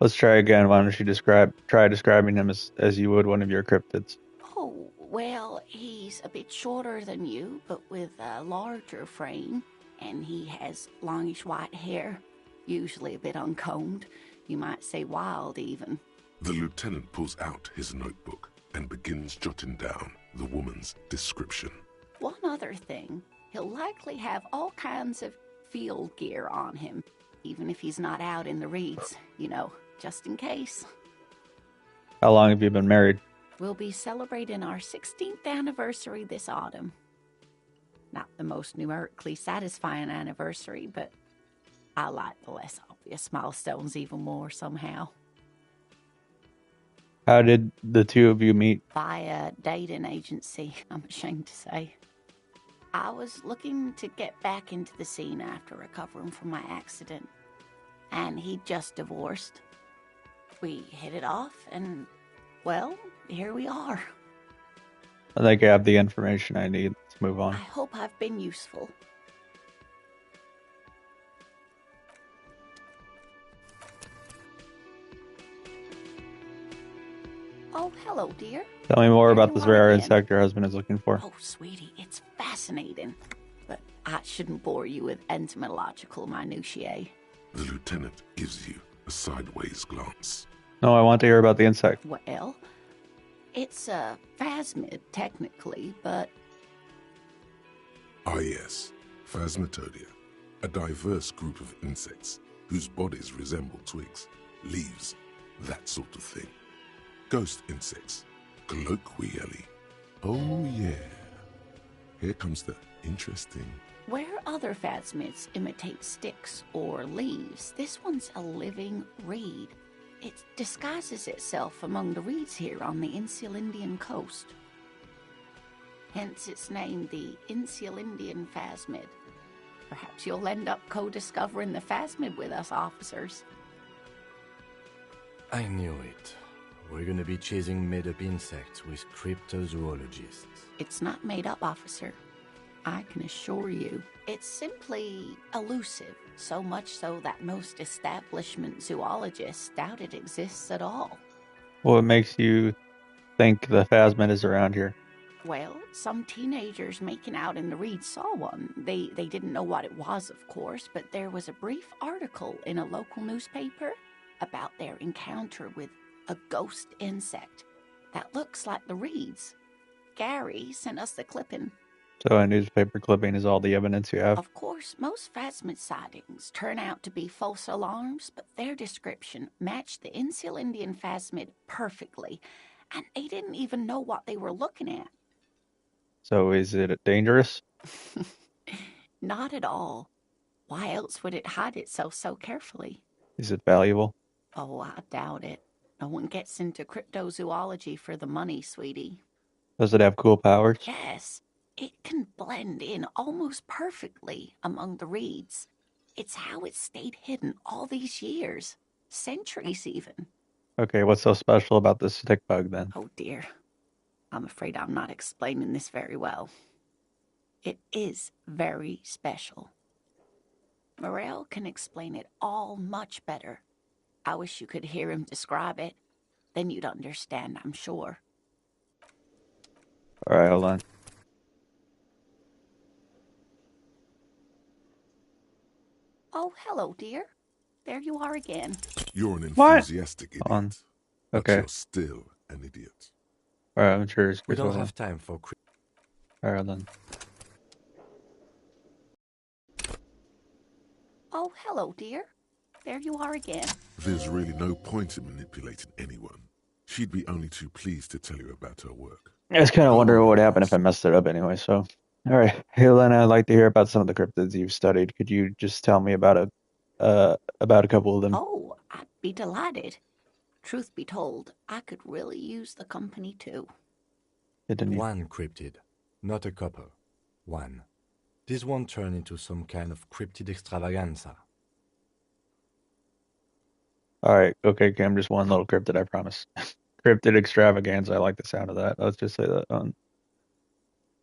Let's try again. Why don't you try describing him as you would one of your cryptids? Oh, well, he's a bit shorter than you, but with a larger frame, and he has longish white hair, usually a bit uncombed. You might say wild, even. The lieutenant pulls out his notebook and begins jotting down the woman's description. One other thing, he'll likely have all kinds of field gear on him, even if he's not out in the reeds, you know, just in case. How long have you been married? We'll be celebrating our 16th anniversary this autumn. Not the most numerically satisfying anniversary, but I like the less obvious milestones even more somehow. How did the two of you meet? By a dating agency, I'm ashamed to say. I was looking to get back into the scene after recovering from my accident, and he'd just divorced. We hit it off, and, well, here we are. I think I have the information I need. Let's move I on. hope I've been useful. Oh, hello, dear. Tell me more There about you this are rare again. insect your husband is looking for. Oh, sweetie, it's fascinating. But I shouldn't bore you with entomological minutiae. The lieutenant gives you a sideways glance. No, I want to hear about the insect. Well, it's a phasmid, technically, but Ah yes, Phasmatodea, a diverse group of insects whose bodies resemble twigs, leaves, that sort of thing. Ghost insects, colloquially. Oh yeah. Here comes the interesting. where other phasmids imitate sticks or leaves, this one's a living reed. It disguises itself among the reeds here on the Insulindian coast. Hence its name, the Insulindian phasmid. Perhaps you'll end up co-discovering the phasmid with us, officers. I knew it. We're gonna be chasing made-up insects with cryptozoologists. It's not made up, officer. I can assure you. It's simply elusive, so much so that most establishment zoologists doubt it exists at all. What makes you think the phasmid is around here? Well, some teenagers making out in the reeds saw one. They didn't know what it was, of course, but there was a brief article in a local newspaper about their encounter with a ghost insect that looks like the reeds. Gary sent us the clipping. So a newspaper clipping is all the evidence you have? Of course, most phasmid sightings turn out to be false alarms, but their description matched the Insul Indian phasmid perfectly, and they didn't even know what they were looking at. So is it dangerous? Not at all. Why else would it hide itself so carefully? Is it valuable? Oh, I doubt it. No one gets into cryptozoology for the money, sweetie. Does it have cool powers? Yes, it can blend in almost perfectly among the reeds. It's how it stayed hidden all these years, centuries even. Okay, what's so special about this stick bug then? Oh dear, I'm afraid I'm not explaining this very well. It is very special. Morel can explain it all much better. I wish you could hear him describe it. Then you'd understand, I'm sure. All right, hold on. Oh, hello, dear. There you are again. You're an What? enthusiastic idiot. But Okay. you're still an idiot. All right, I'm sure. We don't have time for... All right, then. Oh, hello, dear. There you are again. There's really no point in manipulating anyone. She'd be only too pleased to tell you about her work. I was kind of wondering what would happen if I messed it up anyway, so. All right, Helena, I'd like to hear about some of the cryptids you've studied. Could you just tell me about a couple of them? Oh, I'd be delighted. Truth be told, I could really use the company too. One cryptid, not a couple. One. This won't turn into some kind of cryptid extravaganza. All right, okay, Cam, just one little cryptid, I promise. Cryptid extravaganza, I like the sound of that. Let's just say that.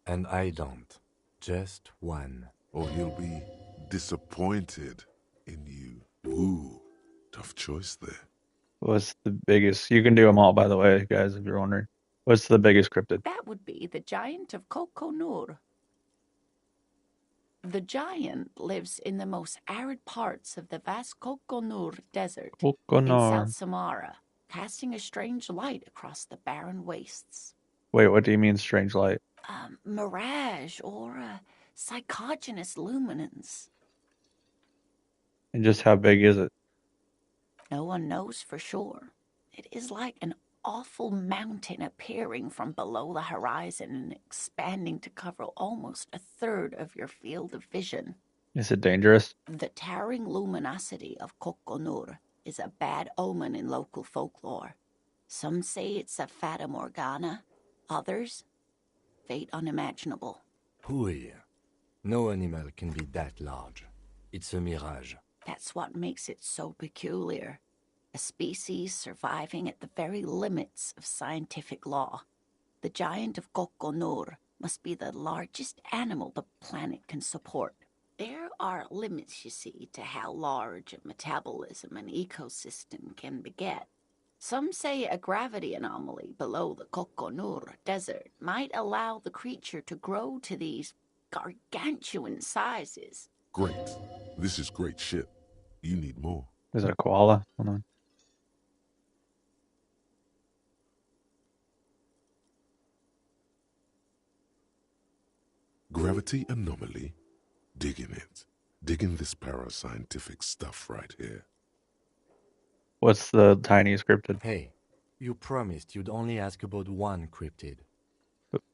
And I don't. Just one. Or he'll be disappointed in you. Ooh, tough choice there. What's the biggest? You can do them all, by the way, guys, if you're wondering. What's the biggest cryptid? That would be the giant of Kokonur. The giant lives in the most arid parts of the vast Kokonur Desert in South Samara, casting a strange light across the barren wastes. Wait, what do you mean strange light? Mirage or psychogenous luminance. And just how big is it? No one knows for sure. It is like an awful mountain appearing from below the horizon and expanding to cover almost a third of your field of vision. Is it dangerous? The towering luminosity of Kokonur is a bad omen in local folklore. Some say it's a fata morgana, others, fate unimaginable. Hui. No animal can be that large. It's a mirage. That's what makes it so peculiar. A species surviving at the very limits of scientific law. The giant of Kokonur must be the largest animal the planet can support. There are limits, you see, to how large a metabolism an ecosystem can beget. Some say a gravity anomaly below the Kokonur Desert might allow the creature to grow to these gargantuan sizes. Great. This is great shit. You need more. Is it a koala? Hold on. Gravity anomaly? Digging it. Digging this parascientific stuff right here. What's the tiniest cryptid? Hey, you promised you'd only ask about one cryptid.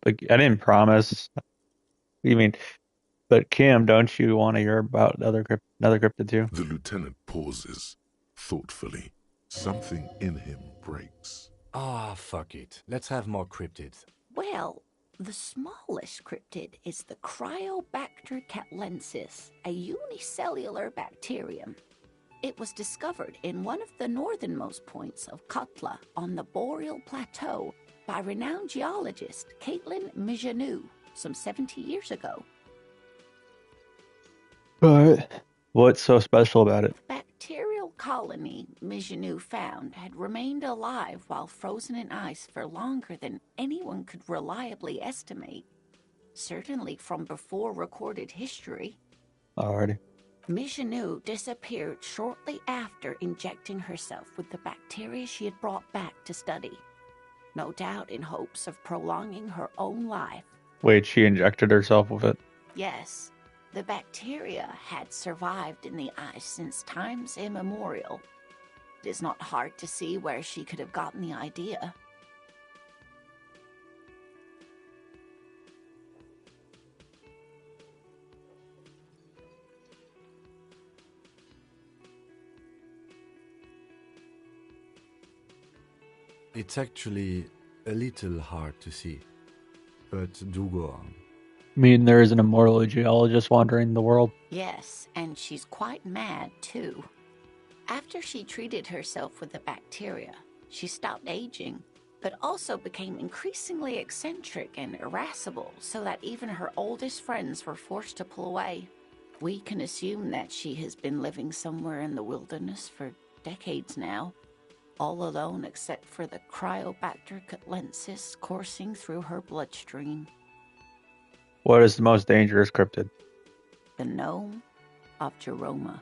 I didn't promise. You mean, but Kim, don't you want to hear about another cryptid too? The lieutenant pauses, thoughtfully. Something in him breaks. Ah, fuck it. Let's have more cryptids. Well, the smallest cryptid is the Cryobacter catlensis, a unicellular bacterium. It was discovered in one of the northernmost points of Katla on the Boreal Plateau by renowned geologist Caitlin Mijanou some 70 years ago. But what's so special about it? Bacterial colonies colony Mijanu found had remained alive while frozen in ice for longer than anyone could reliably estimate. Certainly from before recorded history. Alrighty. Mijanu disappeared shortly after injecting herself with the bacteria she had brought back to study. No doubt in hopes of prolonging her own life. Wait, she injected herself with it? Yes, the bacteria had survived in the ice since times immemorial. It is not hard to see where she could have gotten the idea. It's actually a little hard to see, but do go on. I mean, there is an immortal geologist wandering the world. Yes, and she's quite mad, too. After she treated herself with the bacteria, she stopped aging, but also became increasingly eccentric and irascible, so that even her oldest friends were forced to pull away. We can assume that she has been living somewhere in the wilderness for decades now, all alone except for the Cryobacter catlensis coursing through her bloodstream. What is the most dangerous cryptid? The gnome of Jeroma.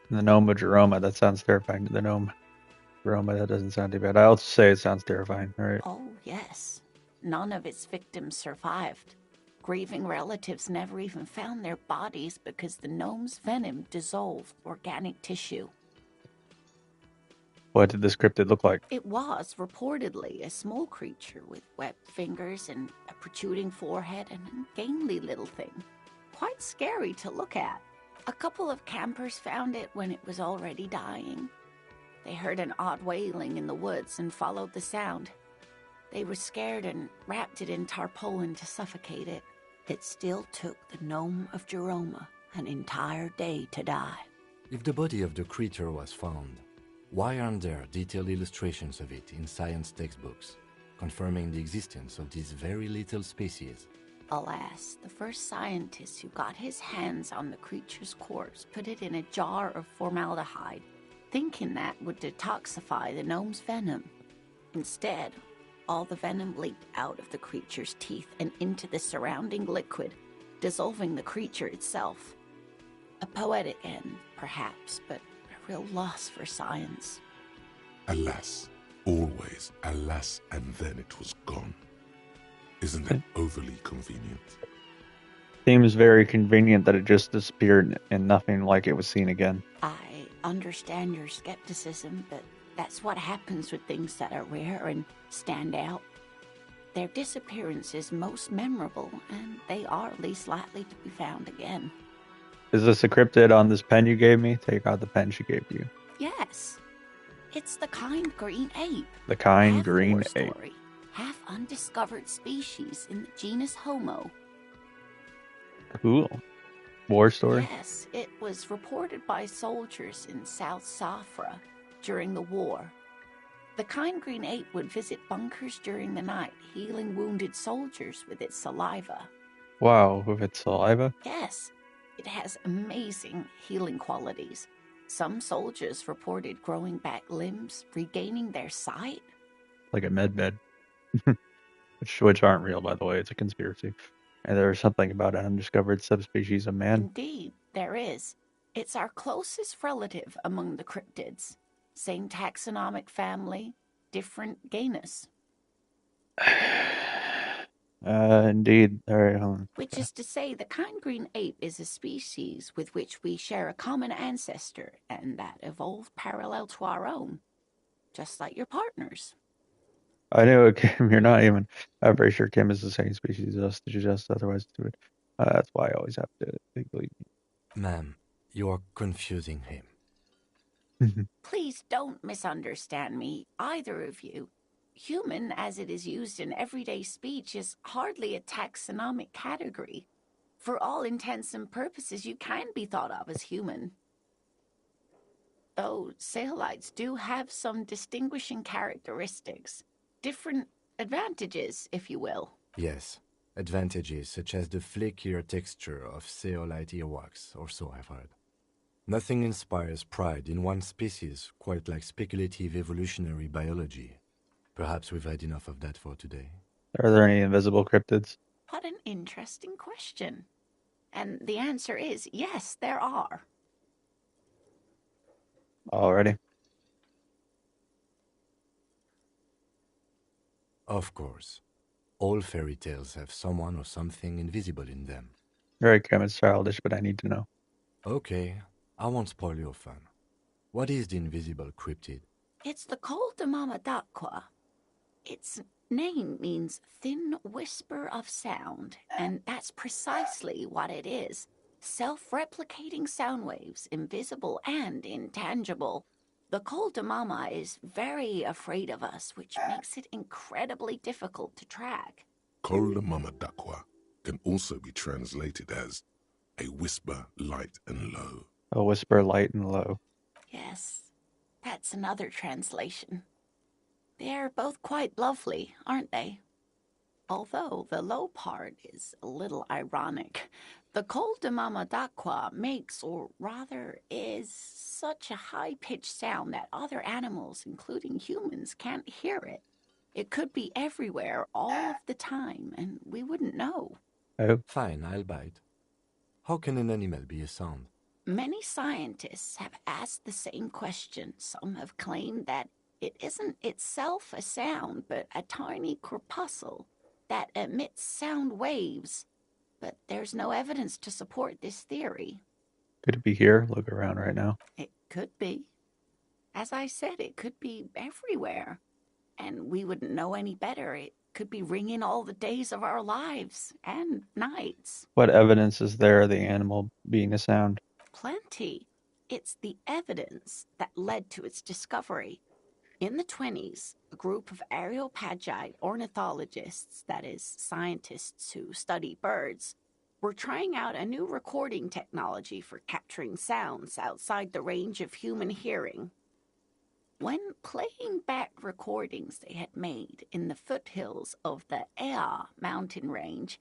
The gnome of Jeroma. That sounds terrifying. The gnome Jeroma, that doesn't sound too bad. I'll say it sounds terrifying. All right. Oh, yes. None of its victims survived. Grieving relatives never even found their bodies because the gnome's venom dissolved organic tissue. What did this cryptid look like? It was reportedly a small creature with webbed fingers and a protruding forehead and an ungainly little thing. Quite scary to look at. A couple of campers found it when it was already dying. They heard an odd wailing in the woods and followed the sound. They were scared and wrapped it in tarpaulin to suffocate it. It still took the gnome of Jeroma an entire day to die. If the body of the creature was found, why aren't there detailed illustrations of it in science textbooks, confirming the existence of this very little species? Alas, the first scientist who got his hands on the creature's corpse put it in a jar of formaldehyde, thinking that would detoxify the gnome's venom. Instead, all the venom leaked out of the creature's teeth and into the surrounding liquid, dissolving the creature itself. A poetic end, perhaps, but a real loss for science. Alas, always alas, and then it was gone. Isn't it overly convenient? Seems very convenient that it just disappeared and nothing like it was seen again. I understand your skepticism, but that's what happens with things that are rare and stand out. Their disappearance is most memorable, and they are least likely to be found again. Is this a cryptid on this pen you gave me? Take out the pen she gave you. Yes. It's the kind green ape. The kind Half green war ape. story, half undiscovered species in the genus Homo. Cool. War story? Yes, it was reported by soldiers in South Safra during the war. The kind green ape would visit bunkers during the night, healing wounded soldiers with its saliva. Wow, with its saliva? Yes, it has amazing healing qualities. Some soldiers reported growing back limbs, regaining their sight. Like a med bed. which aren't real, by the way. It's a conspiracy. And there's something about an undiscovered subspecies of man. Indeed, there is. It's our closest relative among the cryptids. Same taxonomic family, different genus. Indeed. All right, hold on. Which is to say, the kind green ape is a species with which we share a common ancestor, and that evolved parallel to our own. Just like your partners. I know, Kim, you're not even. I'm pretty sure Kim is the same species as us. Did you just otherwise do it? That's why I always have to believe Ma'am, you are confusing him. you. Please don't misunderstand me, either of you. Human, as it is used in everyday speech, is hardly a taxonomic category. For all intents and purposes, you can be thought of as human. Though Saelites do have some distinguishing characteristics. Different advantages, if you will. Yes, advantages such as the flakier texture of zeolite earwax, or so I've heard. Nothing inspires pride in one species quite like speculative evolutionary biology. Perhaps we've had enough of that for today. Are there any invisible cryptids? What an interesting question. And the answer is yes, there are. Already. Of course. All fairy tales have someone or something invisible in them. Very childish, but I need to know. Okay, I won't spoil your fun. What is the invisible cryptid? It's the Col de Mamadaqua. Its name means thin whisper of sound, and that's precisely what it is. Self-replicating sound waves, invisible and intangible. The Col de Mama is very afraid of us, which makes it incredibly difficult to track. Kola Mama Dakwa can also be translated as a whisper light and low. A whisper light and low. Yes, that's another translation. They're both quite lovely, aren't they? Although the low part is a little ironic. The Col de Mamadaqua makes, or rather is, such a high-pitched sound that other animals, including humans, can't hear it. It could be everywhere all of the time, and we wouldn't know. Oh. Fine, I'll bite. How can an animal be a sound? Many scientists have asked the same question. Some have claimed that it isn't itself a sound, but a tiny corpuscle that emits sound waves. But there's no evidence to support this theory. Could it be here? Look around right now. It could be. As I said, it could be everywhere. And we wouldn't know any better. It could be ringing all the days of our lives and nights. What evidence is there of the animal being a sound? Plenty. It's the evidence that led to its discovery. In the 1920s, a group of Areopagite ornithologists, that is, scientists who study birds, were trying out a new recording technology for capturing sounds outside the range of human hearing. When playing back recordings they had made in the foothills of the Ea mountain range,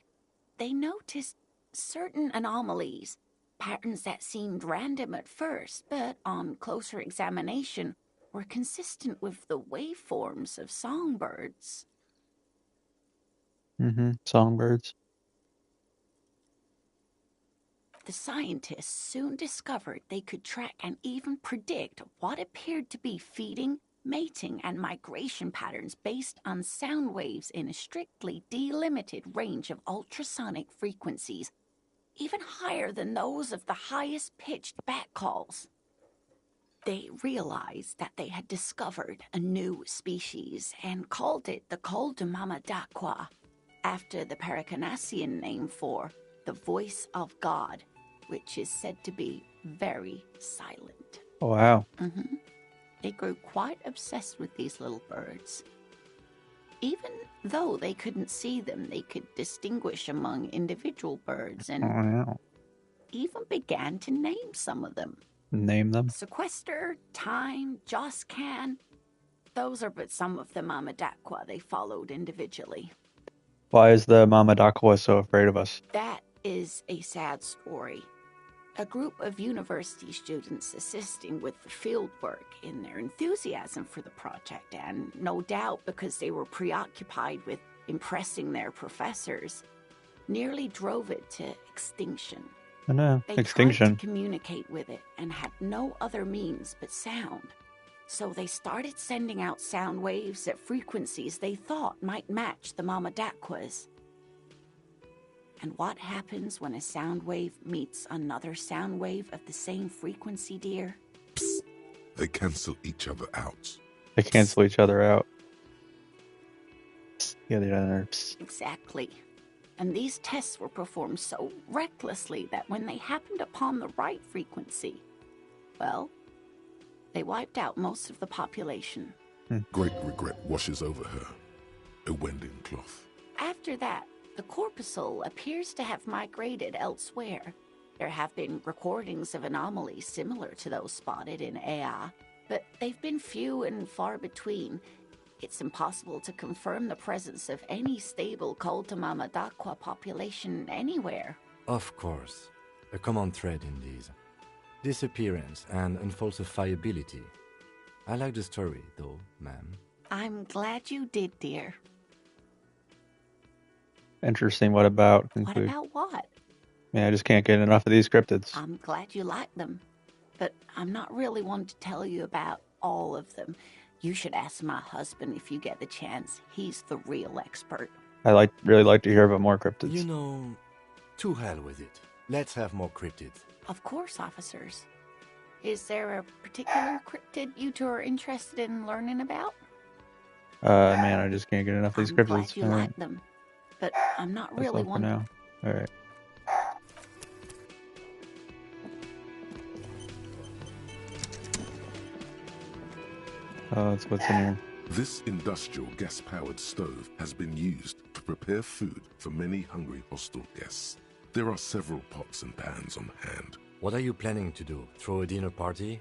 they noticed certain anomalies, patterns that seemed random at first, but on closer examination were consistent with the waveforms of songbirds. Songbirds. The scientists soon discovered they could track and even predict what appeared to be feeding, mating, and migration patterns based on sound waves in a strictly delimited range of ultrasonic frequencies, even higher than those of the highest-pitched bat calls. They realized that they had discovered a new species and called it the Col de Mamadaqua, after the Paracanassian name for the voice of God, which is said to be very silent. Oh, wow. They grew quite obsessed with these little birds. Even though they couldn't see them, they could distinguish among individual birds and even began to name some of them. Name them? Sequester, Time, Joscan. Those are but some of the Mamadaqua they followed individually. Why is the Mamadaqua so afraid of us? That is a sad story. A group of university students assisting with the field work in their enthusiasm for the project, and no doubt because they were preoccupied with impressing their professors, nearly drove it to extinction. Oh, no. They Extinction. tried to communicate with it and had no other means but sound. So they started sending out sound waves at frequencies they thought might match the Mamadaquas. And what happens when a sound wave meets another sound wave of the same frequency, dear? Psst. They cancel each other out. They cancel each other out. Psst. Yeah, the other. Psst. Exactly. And these tests were performed so recklessly that when they happened upon the right frequency, well, they wiped out most of the population. Great regret washes over her, a wending cloth. After that, the corpuscle appears to have migrated elsewhere. There have been recordings of anomalies similar to those spotted in Ea, but they've been few and far between. It's impossible to confirm the presence of any stable Col de Mamadaqua population anywhere. Of course. A common thread in these. Disappearance and unfalsifiability. I like the story, though, ma'am. I'm glad you did, dear. Interesting. What about What conclude? about what? Yeah, I just can't get enough of these cryptids. I'm glad you like them, but I'm not really one to tell you about all of them. You should ask my husband if you get the chance. He's the real expert. I really like to hear about more cryptids. You know, to hell with it. Let's have more cryptids. Of course, officers. Is there a particular cryptid you two are interested in learning about? Man, I just can't get enough of these I'm cryptids. glad you like them, but I'm not That's really all for one. now. All right. That's what's in here. This industrial gas-powered stove has been used to prepare food for many hungry hostel guests. There are several pots and pans on hand. What are you planning to do? Throw a dinner party?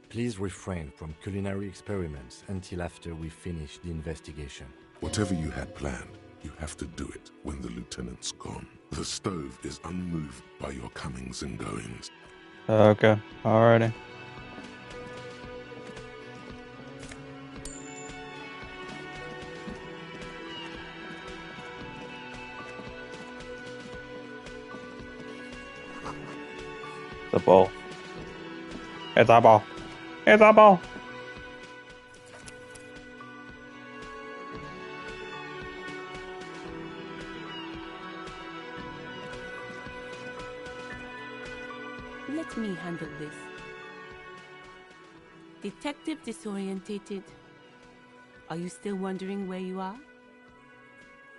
Please refrain from culinary experiments until after we finish the investigation. Whatever you had planned, you have to do it when the lieutenant's gone. The stove is unmoved by your comings and goings. Okay. Alrighty. The ball. It's a ball. It's a ball. Let me handle this. Detective disorientated. Are you still wondering where you are?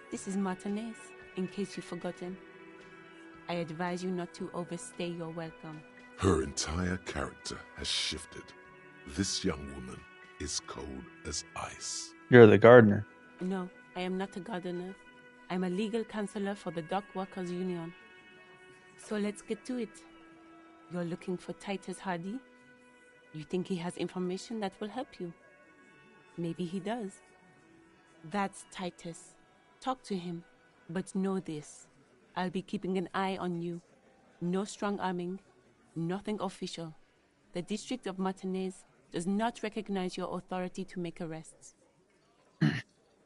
This is Martinez, in case you've forgotten. I advise you not to overstay your welcome. Her entire character has shifted. This young woman is cold as ice. You're the gardener. No, I am not a gardener. I'm a legal counselor for the Dock Workers Union. So let's get to it. You're looking for Titus Hardy? You think he has information that will help you? Maybe he does. That's Titus. Talk to him. But know this. I'll be keeping an eye on you. No strong arming. Nothing official. The District of Martinez does not recognize your authority to make arrests.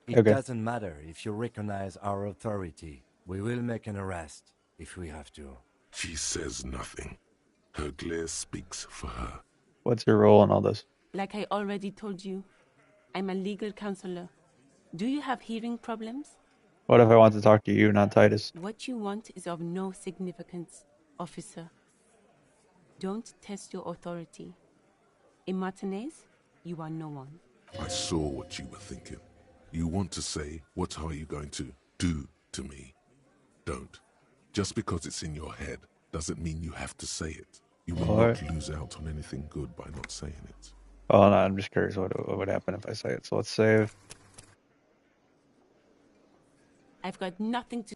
It doesn't matter if you recognize our authority. We will make an arrest if we have to. She says nothing. Her glare speaks for her. What's your role in all this? Like I already told you, I'm a legal counselor. Do you have hearing problems? What if I want to talk to you, not Titus? What you want is of no significance, officer. Don't test your authority. In Martinez, you are no one. I saw what you were thinking. You want to say, what are you going to do to me? Don't. Just because it's in your head doesn't mean you have to say it. You will not lose out on anything good by not saying it. Oh, no, I'm just curious what would happen if I say it. So let's save. I've got nothing to...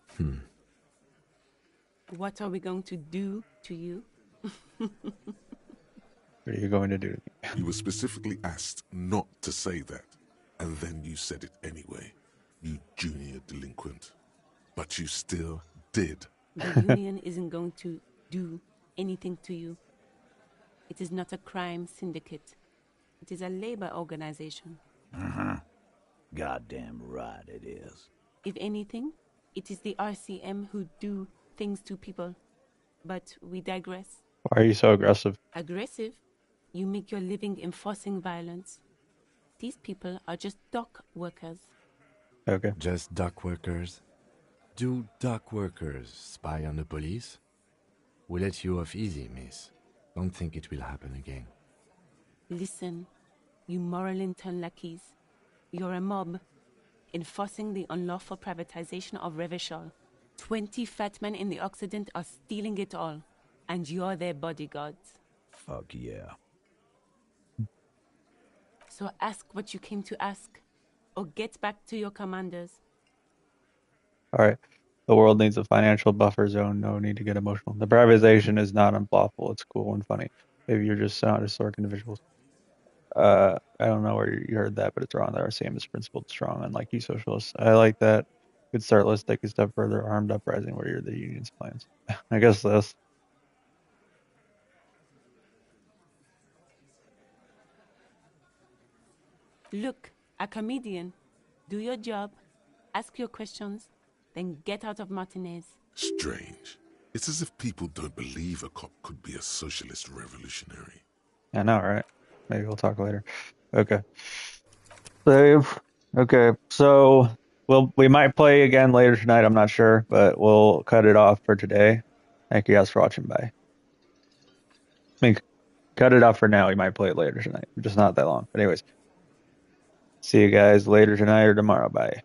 What are we going to do to you? What are you going to do? You were specifically asked not to say that, and then you said it anyway. You junior delinquent. But you still did. The union isn't going to do anything to you. It is not a crime syndicate. It is a labor organization. Goddamn right it is. If anything, it is the RCM who do things to people. But we digress. Why are you so aggressive? Aggressive? You make your living enforcing violence. These people are just dock workers. Okay. Just dock workers? Do dock workers spy on the police? We let you off easy, miss. Don't think it will happen again. Listen, you moral intern lackeys. You're a mob, enforcing the unlawful privatization of Revachol. 20 fat men in the Occident are stealing it all, and you're their bodyguards. Fuck yeah. So ask what you came to ask, or get back to your commanders. All right. The world needs a financial buffer zone. No need to get emotional. The privatization is not unlawful. It's cool and funny. Maybe you're just not historic individuals. I don't know where you heard that, but it's wrong. The RCM is principled strong, unlike you socialists. I like that. Could start. Let's take a step further. Armed uprising where you're the union's plans. I guess this. Look, a comedian. Do your job, ask your questions, then get out of Martinez. Strange. It's as if people don't believe a cop could be a socialist revolutionary. I know, right? Maybe we'll talk later. Okay. Save. Okay, so we might play again later tonight. I'm not sure, but we'll cut it off for today. Thank you guys for watching. Bye. I mean, cut it off for now. We might play it later tonight. Just not that long. But anyways, see you guys later tonight or tomorrow. Bye.